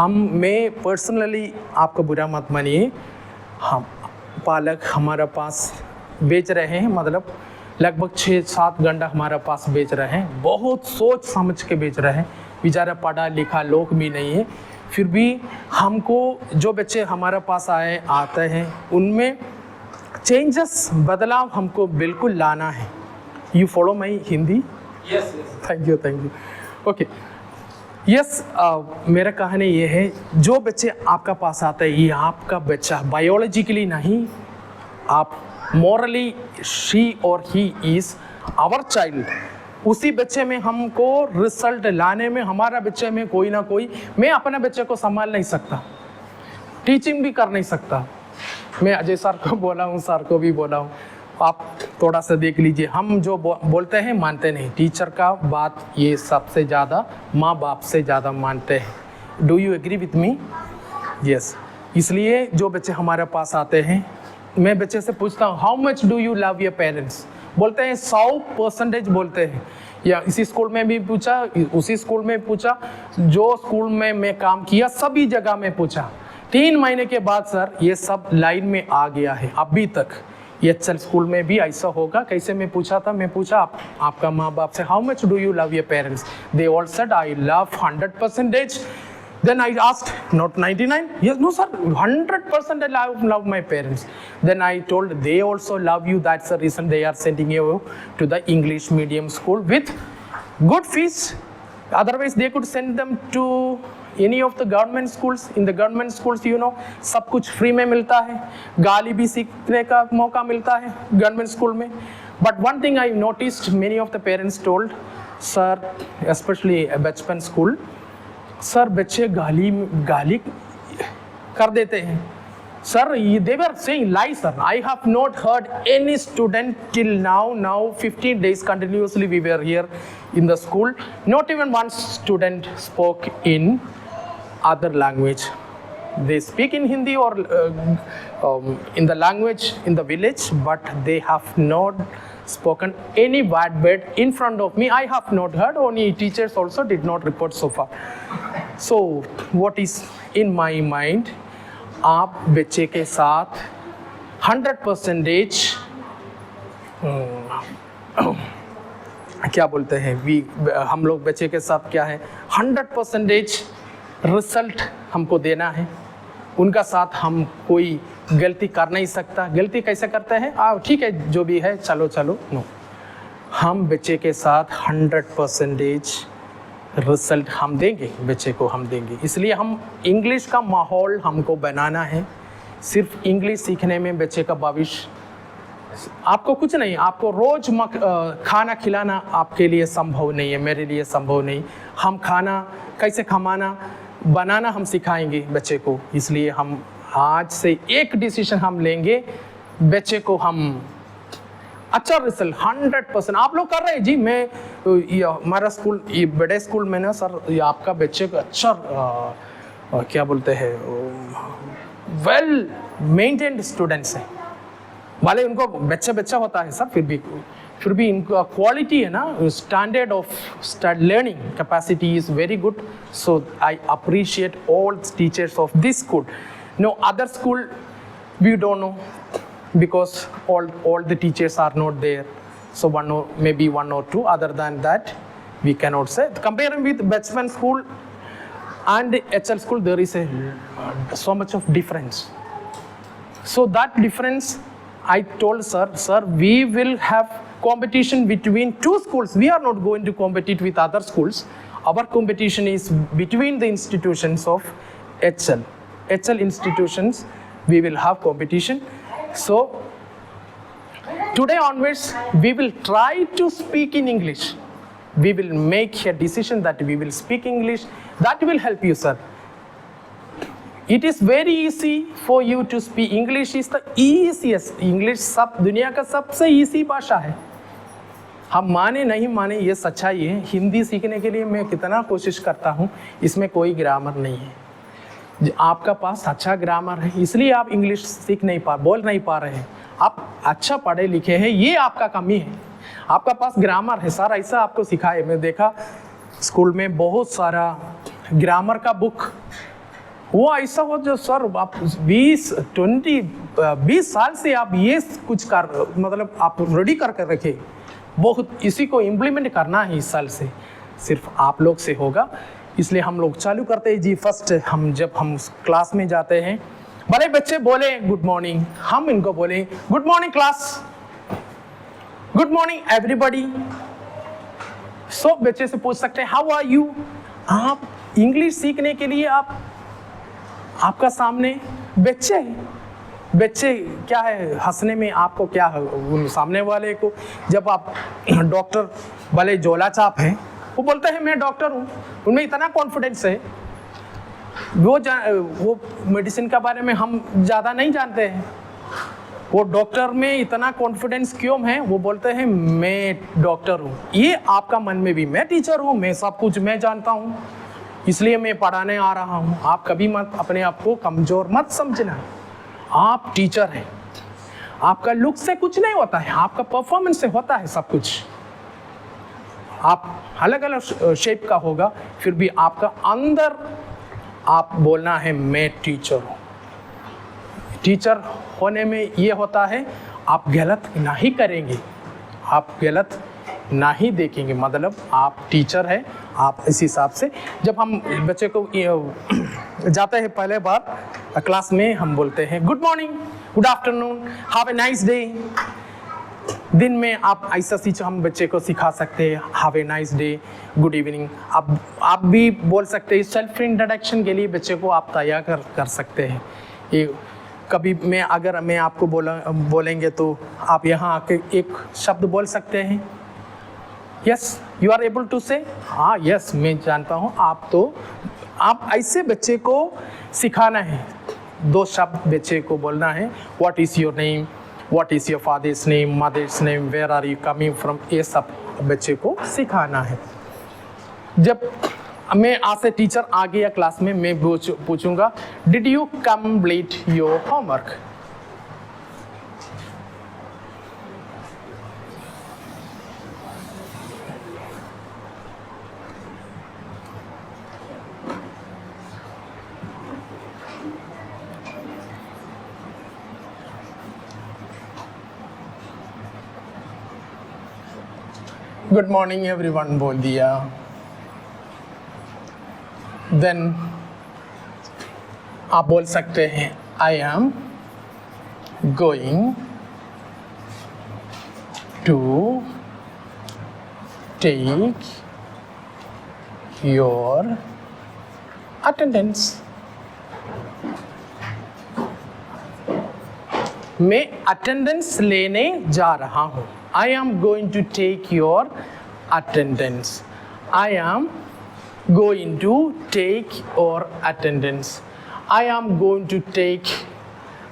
मैं पर्सनली, आपको बुरा मत मानिए, हम पालक हमारा पास बेच रहे हैं, मतलब लगभग 6-7 घंटा हमारा पास बेच रहे हैं, बहुत सोच समझ के बेच रहे हैं। बेचारा पढ़ा लिखा लोग भी नहीं है, फिर भी हमको जो बच्चे हमारे पास आते हैं उनमें चेंजेस, बदलाव हमको बिल्कुल लाना है। You follow my Hindi? Yes, thank you. Okay, yes, मेरा कहना ये है, जो बच्चे आपका पास आते हैं, ये आपका बच्चा बायोलॉजिकली नहीं, आप मॉरली, शी और ही इज़ आवर चाइल्ड। उसी बच्चे में हमको रिजल्ट लाने में, हमारा बच्चे में कोई ना कोई, मैं अपने बच्चे को संभाल नहीं सकता, टीचिंग भी कर नहीं सकता। मैं अजय सर को बोला हूँ, सर को भी बोला हूँ, आप थोड़ा सा देख लीजिए, हम जो बोलते हैं मानते नहीं। टीचर का बात ये सबसे ज़्यादा माँ बाप से ज़्यादा मानते हैं। Do you agree with me? Yes. इसलिए जो बच्चे हमारे पास आते हैं, मैं बच्चे से पूछता हूँ, how much do you love your parents? बोलते हैं 100% बोलते हैं। या इसी स्कूल में भी पूछा, उसी स्कूल में पूछा, जो स्कूल में मैं काम किया सभी जगह में पूछा। 3 महीने के बाद सर ये सब लाइन में आ गया है। अभी तक ये HL स्कूल में भी ऐसा होगा। कैसे मैं पूछा था, मैं पूछा आपका माँ बाप से, how much do you love your parents? They all said I love 100%। Then I asked, not 99? Yes, no sir, 100% I love my parents. Then I told, they also love you, that's the reason they are sending you to the English medium school with good fees. Otherwise they could send them to any of the government schools. In the government schools, you know, सब कुछ free में मिलता है, गाली भी सीखने का मौका मिलता है government school में. But one thing I noticed, many of the parents told, sir, especially a बचपन school, सर बच्चे गाली कर देते हैं. Sir, they were saying lies, sir. I have not heard any student till now 15 days continuously we were here in the school. Not even one student spoke in other language. They speak in Hindi or in the language in the village, but they have not spoken any bad word in front of me. I have not heard. Only teachers also did not report so far. So what is in my mind, आप बच्चे के साथ 100% क्या बोलते हैं, हम लोग बच्चे के साथ क्या है 100% रिजल्ट हमको देना है. उनका साथ हम कोई गलती कर नहीं सकता. गलती कैसे करते हैं, ठीक है जो भी है चलो नो, हम बच्चे के साथ 100% रिजल्ट हम देंगे, बच्चे को हम देंगे. इसलिए हम इंग्लिश का माहौल हमको बनाना है. सिर्फ इंग्लिश सीखने में बच्चे का भविष्य, आपको कुछ नहीं, आपको रोज़ खाना खिलाना आपके लिए संभव नहीं है, मेरे लिए संभव नहीं. हम खाना कैसे कमाना बनाना हम सिखाएंगे बच्चे को. इसलिए हम आज से एक डिसीजन हम लेंगे, बच्चे को हम अच्छा रिजल्ट 100% आप लोग कर रहे हैं जी. मैं हमारा स्कूल ये बड़े स्कूल में ना सर, ये आपका बच्चे को अच्छा क्या बोलते हैं वेल मेंटेन्ड स्टूडेंट्स हैं. भले उनको बच्चा होता है सर, फिर भी इनका क्वालिटी है ना, standard of learning capacity is very good. So I appreciate all teachers of this school. No other school we don't know, because all the teachers are not there, so maybe one or two. Other than that we cannot say. Comparing with Bachpan school and HL school, there is so much of difference. So that difference, I told sir, we will have competition between two schools. We are not going to compete with other schools. Our competition is between the institutions of HL institutions. We will have competition. So today onwards we will try to speak in English. We will make a decision that we will speak English. That will help you, sir. It is very easy for you to speak. English is the easiest. English सब दुनिया का सबसे easy भाषा है. हम माने नहीं माने ये सच्चाई है. हिंदी सीखने के लिए मैं कितना कोशिश करता हूँ, इसमें कोई ग्रामर नहीं है. आपका पास अच्छा ग्रामर है, इसलिए आप इंग्लिश बोल नहीं पा रहे हैं. आप अच्छा पढ़े लिखे हैं, ये आपका कमी है. आपका पास ग्रामर है सर, ऐसा आपको सिखाए. मैं देखा स्कूल में बहुत सारा ग्रामर का बुक, वो ऐसा हो जो सर आप 20 साल से आप ये कुछ मतलब आप रेडी करके रखे. बहुत इसी को इम्प्लीमेंट करना है इस साल से, सिर्फ आप लोग से होगा. इसलिए हम लोग चालू करते हैं जी. फर्स्ट जब हम क्लास में जाते हैं, भले बच्चे बोले गुड मॉर्निंग, हम इनको बोले good morning class, good morning everybody. So बच्चे से पूछ सकते हैं हाउ आर यू. आप इंग्लिश सीखने के लिए आपका सामने बच्चे क्या है, हंसने में आपको क्या है, सामने वाले को जब आप डॉक्टर भले जोला चाप हैं, वो बोलते हैं मैं डॉक्टर हूँ, उनमें इतना कॉन्फिडेंस है. वो मेडिसिन के बारे में हम ज़्यादा नहीं जानते हैं. वो डॉक्टर में इतना कॉन्फिडेंस क्यों है, वो बोलते हैं मैं डॉक्टर हूँ. ये आपका मन में भी मैं टीचर हूँ, मैं सब कुछ मैं जानता हूँ, इसलिए मैं पढ़ाने आ रहा हूँ. आप कभी मत अपने आप को कमज़ोर मत समझना. आप टीचर हैं. आपका लुक से कुछ नहीं होता है, आपका परफॉर्मेंस से होता है सब कुछ. आप अलग अलग शेप का होगा, फिर भी आपका अंदर आप बोलना है मैं टीचर हूँ. टीचर होने में ये होता है आप गलत नहीं करेंगे, आप गलत नहीं देखेंगे. मतलब आप टीचर है, आप इस हिसाब से जब हम बच्चे को जाते हैं पहले बार क्लास में हम बोलते हैं good morning, good afternoon, have a nice day. दिन में आप ऐसा चीज हम बच्चे को सिखा सकते हैं, have a nice day, good evening. आप भी बोल सकते हैं। सेल्फ इंट्रोडक्शन के लिए बच्चे को आप तैयार कर सकते हैं। ये कभी अगर मैं आपको बोलेंगे तो आप यहाँ आके एक शब्द बोल सकते हैं। Yes, you are able to say, हाँ यस मैं जानता हूँ। आप ऐसे बच्चे को सिखाना है। 2 शब्द बच्चे को बोलना है। What is your name, what is your father's name, mother's name, where are you coming from, ये सब बच्चे को सिखाना है। जब मैं आज से टीचर आ गया क्लास में, मैं पूछूंगा did you complete your homework. Good morning everyone बोल दिया। देन आप बोल सकते हैं I am going to take your attendance. मैं अटेंडेंस लेने जा रहा हूँ। I am going to take your attendance. I am going to take your attendance. I am going to take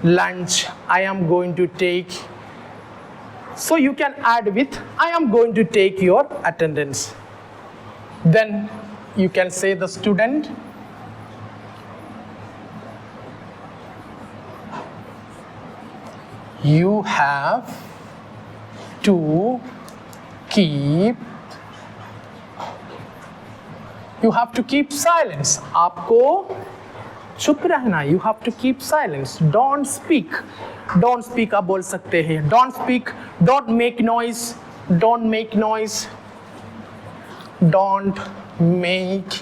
lunch. I am going to take. So you can add with I am going to take your attendance. Then you can say the student. You have to keep silence. आपको चुप रहना। You have to keep silence. Don't speak. Don't speak आप बोल सकते हैं। Don't speak. Don't make noise. Don't make noise. Don't make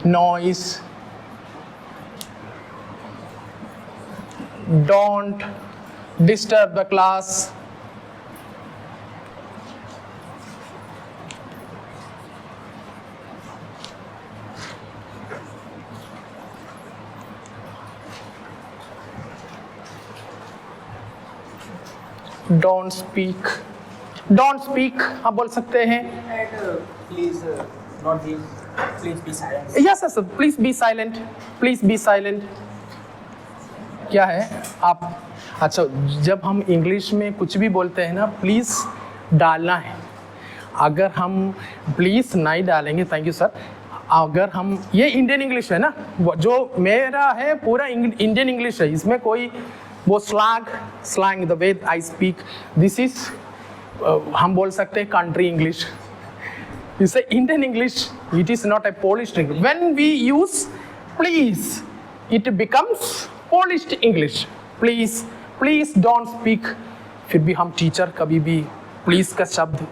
noise. Don't disturb the class. Don't speak. Don't speak आप बोल सकते हैं।
Please not be. Please be silent.
Yes, yes, please be silent. Please be silent. क्या है आप, अच्छा जब हम इंग्लिश में कुछ भी बोलते हैं ना, प्लीज़ डालना है। अगर हम प्लीज़ नहीं डालेंगे, थैंक यू सर, अगर हम, ये इंडियन इंग्लिश है ना, जो मेरा है पूरा इंडियन इंग्लिश है, इसमें कोई वो slang the way I speak, this is हम बोल सकते हैं country English. It's Indian English, it is not a polished English. When we use please it becomes polished English. Please don't speak. फिर भी हम टीचर कभी भी प्लीज का शब्द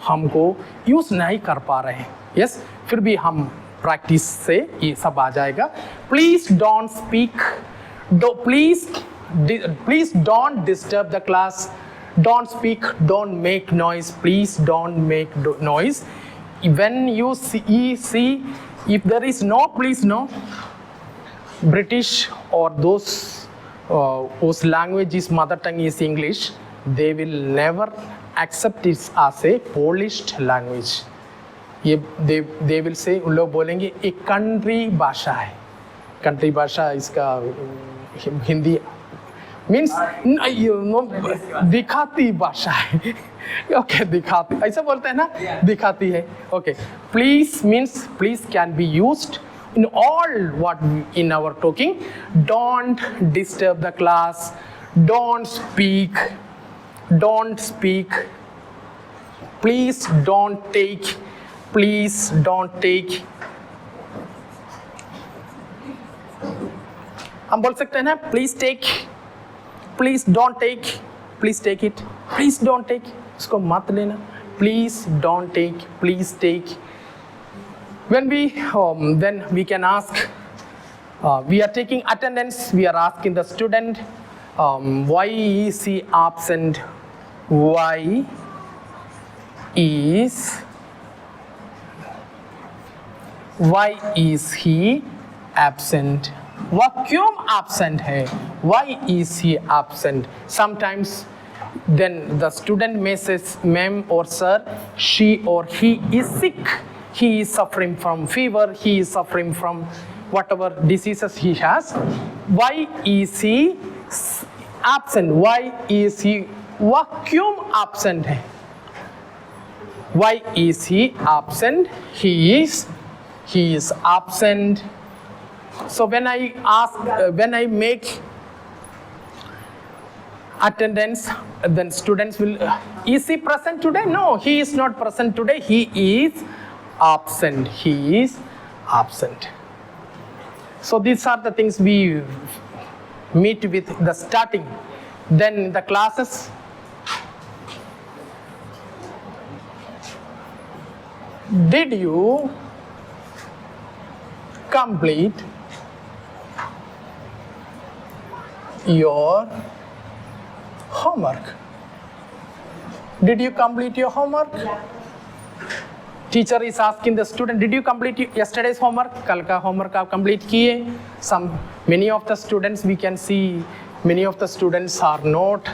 हमको यूज नहीं कर पा रहे हैं। यस, फिर भी हम प्रैक्टिस से ये सब आ जाएगा। Please don't speak, please don't disturb the class, don't speak, don't make noise, please don't make noise. When you see if there is no please, no, British or those whose language is mother tongue is English, they will never accept it as a polished language. ये they will say, उन लोग बोलेंगे एक country भाषा है। Country भाषा इसका Hindi means दिखाती भाषा है। ओके, दिखाती ऐसा बोलते हैं ना, दिखाती है। Okay, please means please can be used in all what in our talking. Don't disturb the class, don't speak, please don't take, हम बोल सकते हैं ना, please take, please don't take, please take it, please don't take, इसको मत लेना, please don't take, please take, When then we can ask, we are taking attendance, we are asking the student, why is he absent? Why is he absent? वह क्यों absent है? Why is he absent? Sometimes then the student may say, ma'am or sir, she or he is sick. He is suffering from fever. He is suffering from whatever diseases he has. Why is he absent? Why is he? वह क्यों absent है? Why is he absent? He is absent. So when I ask, when I make attendance, then students will, is he present today? No, he is not present today. He is absent. He is absent. So these are the things we meet with the starting. Then the classes. Did you complete your homework? Did you complete your homework? Teacher is asking the student, did you complete yesterday's homework? कल का homework आप complete किए? Many of the students, we can see, many of the students are not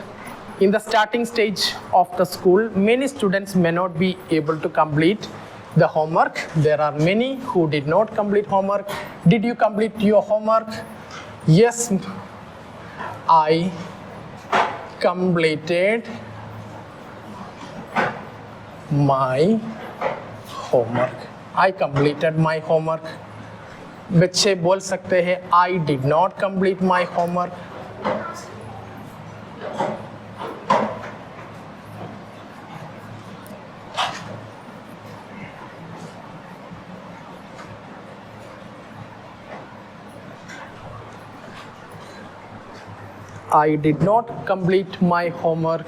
in the starting stage of the school. Many students may not be able to complete the homework. There are many who did not complete homework. Did you complete your homework? Yes, I completed my homework. I completed my homework. बच्चे बोल सकते हैं I did not complete my homework. I did not complete my homework.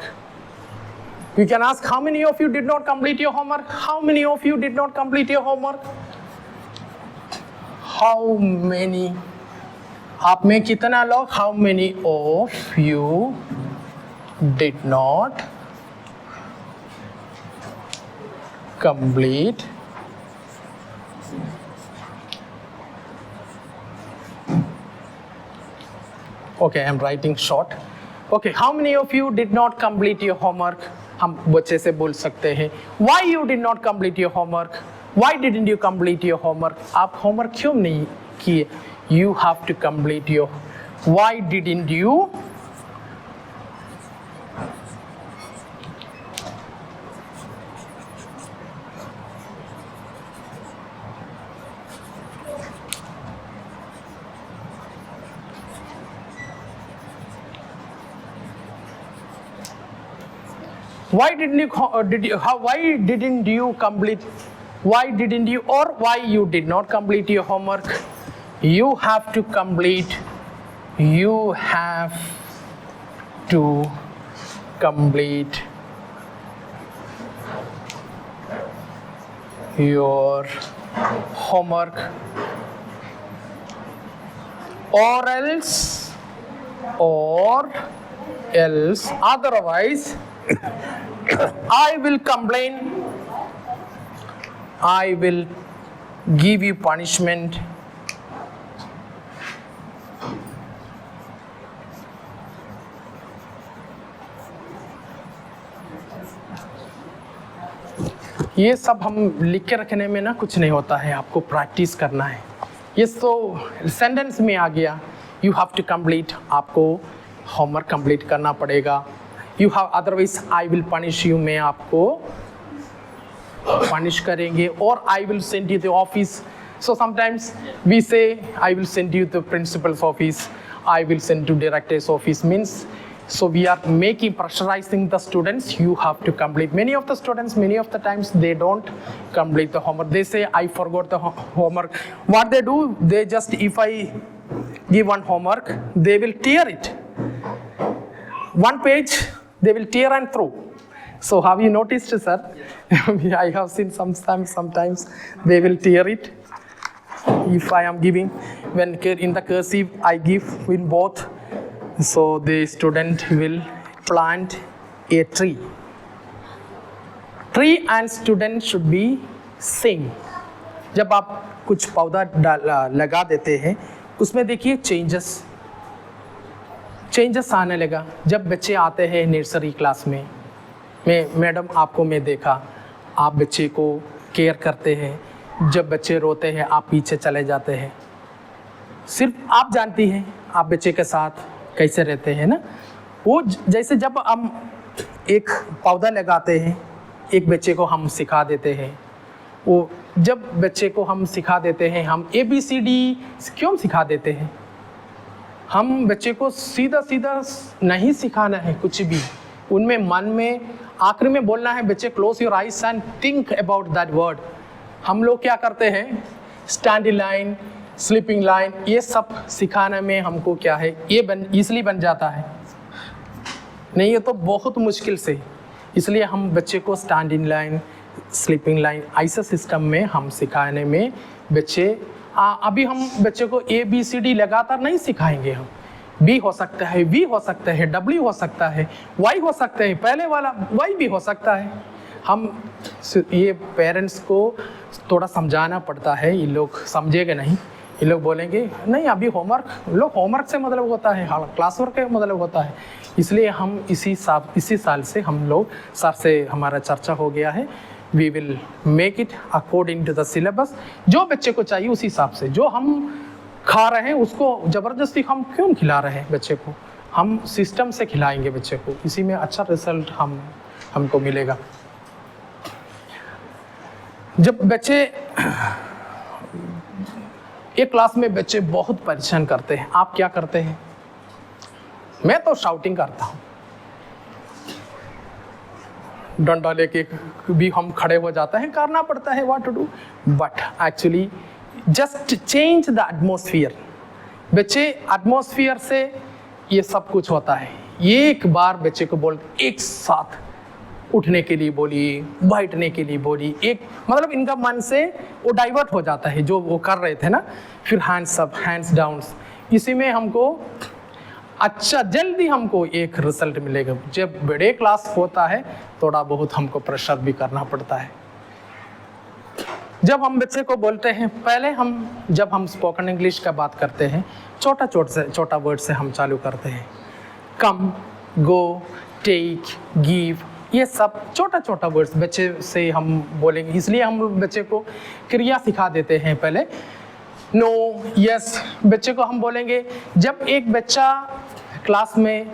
You can ask, how many of you did not complete your homework? How many of you did not complete your homework? How many? आप में कितना लोग? How many of you did not complete Okay, I'm writing short. Okay, how many of you did not complete your homework? हम बच्चे से बोल सकते हैं Why you did not complete your homework? Why didn't you complete your homework? आप homework क्यों नहीं किए? You have to complete your. Why didn't you? Why didn't you why didn't you complete? Why didn't you, or why you did not complete your homework? You have to complete. You have to complete your homework, or else otherwise I will complain. I will give you punishment. ये सब हम लिख के रखने में ना कुछ नहीं होता है, आपको प्रैक्टिस करना है. ये तो सेंटेंस में आ गया. यू हैव टू कंप्लीट, आपको होमवर्क कंप्लीट करना पड़ेगा. You have, otherwise I will punish you, मैं आपको पनिश करेंगे. और I will send you the office. So sometimes we say I will send you the principal's office, I will send to director's office. Means so we are making, pressurizing the students. You have to complete. Many of the students, many of the times they don't complete the homework. They say I forgot the homework. What they do, they just, if I give one homework, they will tear it. One page they will tear and throw. So have you noticed, sir? I have seen sometimes they will tear it. if I am giving, when in the cursive I give in both, so the student will plant a tree. Tree and student should be same. जब आप कुछ पौधा लगा देते हैं उसमें देखिए changes आने लगा। जब बच्चे आते हैं नर्सरी क्लास में, मैडम आपको मैं देखा, आप बच्चे को केयर करते हैं। जब बच्चे रोते हैं आप पीछे चले जाते हैं, सिर्फ आप जानती हैं आप बच्चे के साथ कैसे रहते हैं ना। वो जैसे जब हम एक पौधा लगाते हैं, एक बच्चे को हम सिखा देते हैं, वो जब बच्चे को हम सिखा देते हैं, हम ABCD क्यों सिखा देते हैं? हम बच्चे को सीधा नहीं सिखाना है कुछ भी, उनमें मन में आखिर में बोलना है, बच्चे close your eyes and think about that word. हम लोग क्या करते हैं, स्टैंडिंग लाइन, स्लीपिंग लाइन, ये सब सिखाने में हमको क्या है, ये इसलिए बन जाता है। नहीं, ये तो बहुत मुश्किल से, इसलिए हम बच्चे को स्टैंडिंग लाइन, स्लीपिंग लाइन ऐसे सिस्टम में हम सिखाने में बच्चे अभी हम बच्चे को ABCD लगातार नहीं सिखाएंगे। हम B हो सकता है, V हो सकता है, W हो सकता है, Y हो सकता है, पहले वाला Y भी हो सकता है। हम ये पेरेंट्स को थोड़ा समझाना पड़ता है, ये लोग समझेंगे नहीं, ये लोग बोलेंगे नहीं अभी होमवर्क से मतलब होता है, क्लास वर्क का मतलब होता है। इसलिए हम इसी साल से हम लोग सर से हमारा चर्चा हो गया है, we will make it according to the syllabus. जो बच्चे को चाहिए उसी हिसाब से, जो हम खा रहे हैं उसको ज़बरदस्ती हम क्यों खिला रहे हैं बच्चे को, हम सिस्टम से खिलाएंगे बच्चे को, इसी में अच्छा रिजल्ट हमको मिलेगा। जब बच्चे एक क्लास में बच्चे बहुत परेशान करते हैं, आप क्या करते हैं? मैं तो शाउटिंग करता हूँ, डंडा लेके भी हम खड़े हो जाते हैं, करना पड़ता है what to do, but actually just change the atmosphere. बच्चे एटमॉस्फेयर से ये सब कुछ होता है। एक बार बच्चे को बोल, एक साथ उठने के लिए बोलिए, बैठने के लिए बोलिए, एक मतलब इनका मन से वो डाइवर्ट हो जाता है जो वो कर रहे थे ना। फिर हैंड्स अप, हैंड्स डाउन, इसी में हमको अच्छा जल्दी हमको एक रिजल्ट मिलेगा। जब बड़े क्लास होता है थोड़ा बहुत हमको प्रेशर भी करना पड़ता है। जब हम बच्चे को बोलते हैं, पहले जब हम स्पोकन इंग्लिश का बात करते हैं, छोटा वर्ड से हम चालू करते हैं। कम, गो, टेक, गिव, ये सब छोटा वर्ड्स बच्चे से हम बोलेंगे। इसलिए हम बच्चे को क्रिया सिखा देते हैं पहले। नो, यस, बच्चे को हम बोलेंगे। जब एक बच्चा क्लास में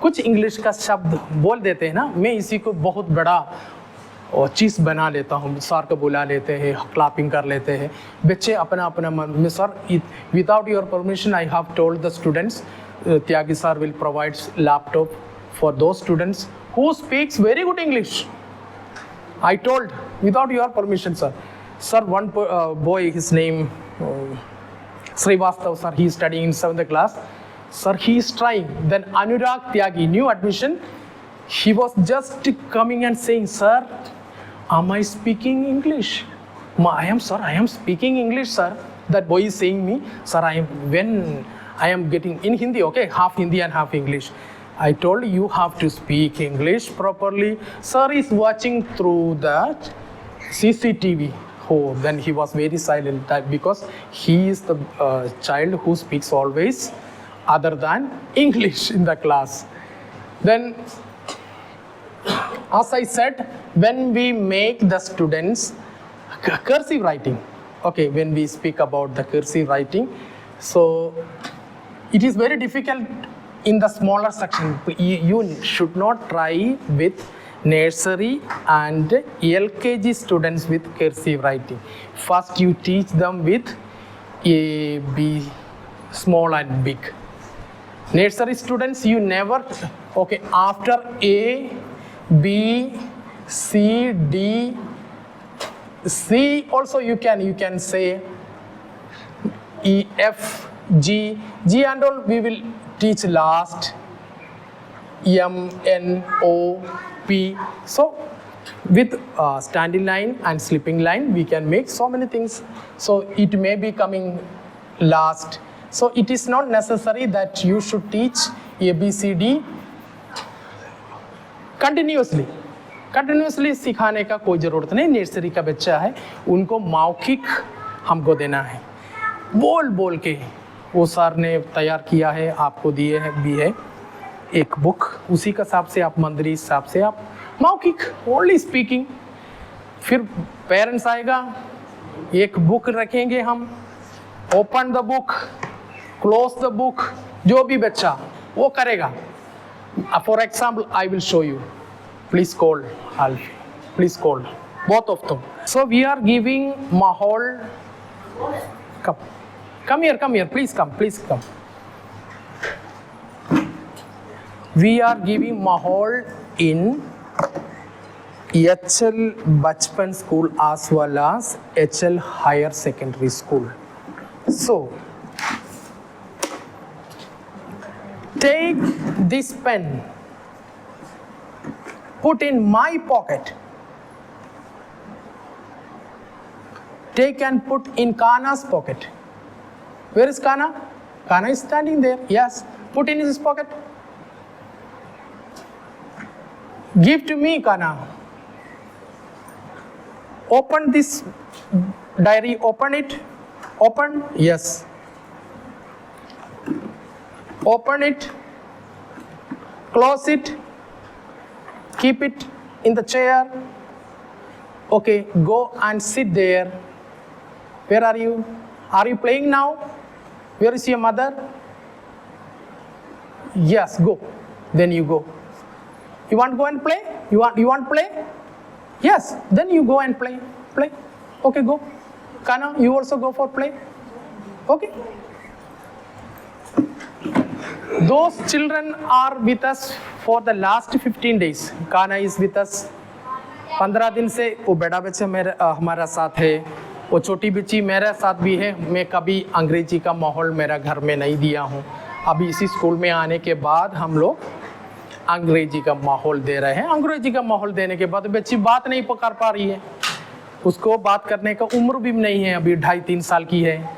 कुछ इंग्लिश का शब्द बोल देते हैं ना, मैं इसी को बहुत बड़ा चीज़ बना लेता हूँ, सर को बुला लेते हैं, क्लैपिंग कर लेते हैं। बच्चे अपना मन में, sir without your permission I have told the students Tyagi sir will provide laptop for दो students who speaks very good English. I told without your permission, sir. Sir, one boy, his name Srivastav, sir, he is studying in 7th class. Sir, he is trying. Then Anurag Tyagi, new admission, he was just coming and saying, sir, am I speaking English? I am speaking English, sir. That boy is saying me, sir, when I am getting in Hindi, okay, half Hindi and half English. I told you have to speak English properly. Sir is watching through the CCTV. Oh, then he was very silent that because he is the child who speaks always other than English in the class. Then, as I said, when we make the students cursive writing, okay, when we speak about the cursive writing, so it is very difficult. In the smaller section, you should not try with nursery and LKG students with cursive writing. First, you teach them with A, B, small and big. Nursery students, you never, okay, after A, B, C, D, C also you can say E, F, G, G and all we will teach last, M, N, O, P. So with standing line and sleeping line we can make so many things, so it may be coming last, so it is not necessary that you should teach ABCD continuously सिखाने का कोई ज़रूरत नहीं। Nursery का बच्चा है, उनको मौखिक हमको देना है, बोल बोल के। वो सर ने तैयार किया है, आपको दिए है भी है एक बुक, उसी के हिसाब से आप मंदिर हिसाब से आप मौखिक ओनली स्पीकिंग। फिर पेरेंट्स आएगा, एक बुक रखेंगे हम, open the book, close the book, जो भी बच्चा वो करेगा। For example I will show you, please call Alfie, please call both of them. So we are giving mahol, come here, please come. We are giving mahol in HL Bachpan School as well as HL Higher Secondary School. So take this pen, put in my pocket, take and put in Kana's pocket. Where is Kana? Kana is standing there. Yes, put in his pocket. Give to me, Kana. Open this diary, open it. Open, yes. Open it, close it, keep it in the chair. Okay, go and sit there. Where are you? Are you playing now? Where is your mother? Yes, go. Then you go. You want to go and play? You want to play? Yes, then you go and play. Okay, go. Kana, you also go for play. Okay. Those children are with us for the last 15 days. Kana is with us 15 दिन से। वो बड़ा बच्चा हमारा साथ है, वो छोटी बच्ची मेरे साथ भी है। मैं कभी अंग्रेजी का माहौल मेरा घर में नहीं दिया हूँ। अभी इसी स्कूल में आने के बाद हम लोग अंग्रेजी का माहौल दे रहे हैं। अंग्रेजी का माहौल देने के बाद बच्ची बात नहीं पकड़ पा रही है, उसको बात करने का उम्र भी नहीं है, अभी 2.5-3 साल की है,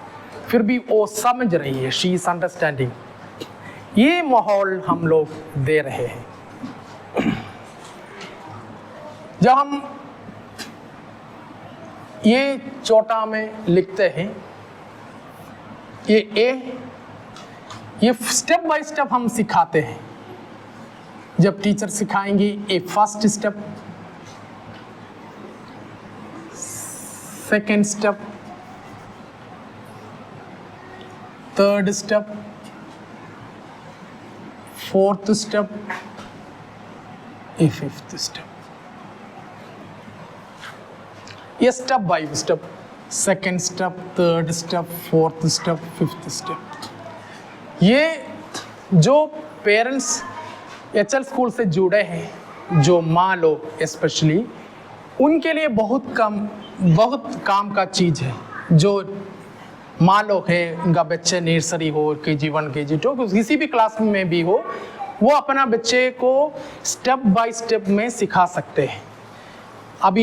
फिर भी वो समझ रही है। She is understanding. ये माहौल हम लोग दे रहे हैं। जब हम ये चोटा में लिखते हैं, ये ए, ये स्टेप बाय स्टेप हम सिखाते हैं। जब टीचर सिखाएंगे a first step, second step, third step, fourth step, a fifth step. ये step by step, second step, third step, fourth step, fifth step. ये जो पेरेंट्स HL स्कूल से जुड़े हैं, जो माँ लोग स्पेशली, उनके लिए बहुत काम का चीज़ है। जो माँ लोग हैं, उनका बच्चे नर्सरी हो, KG 1, KG 2, किसी भी क्लास में भी हो, वो अपना बच्चे को स्टेप बाय स्टेप में सिखा सकते हैं।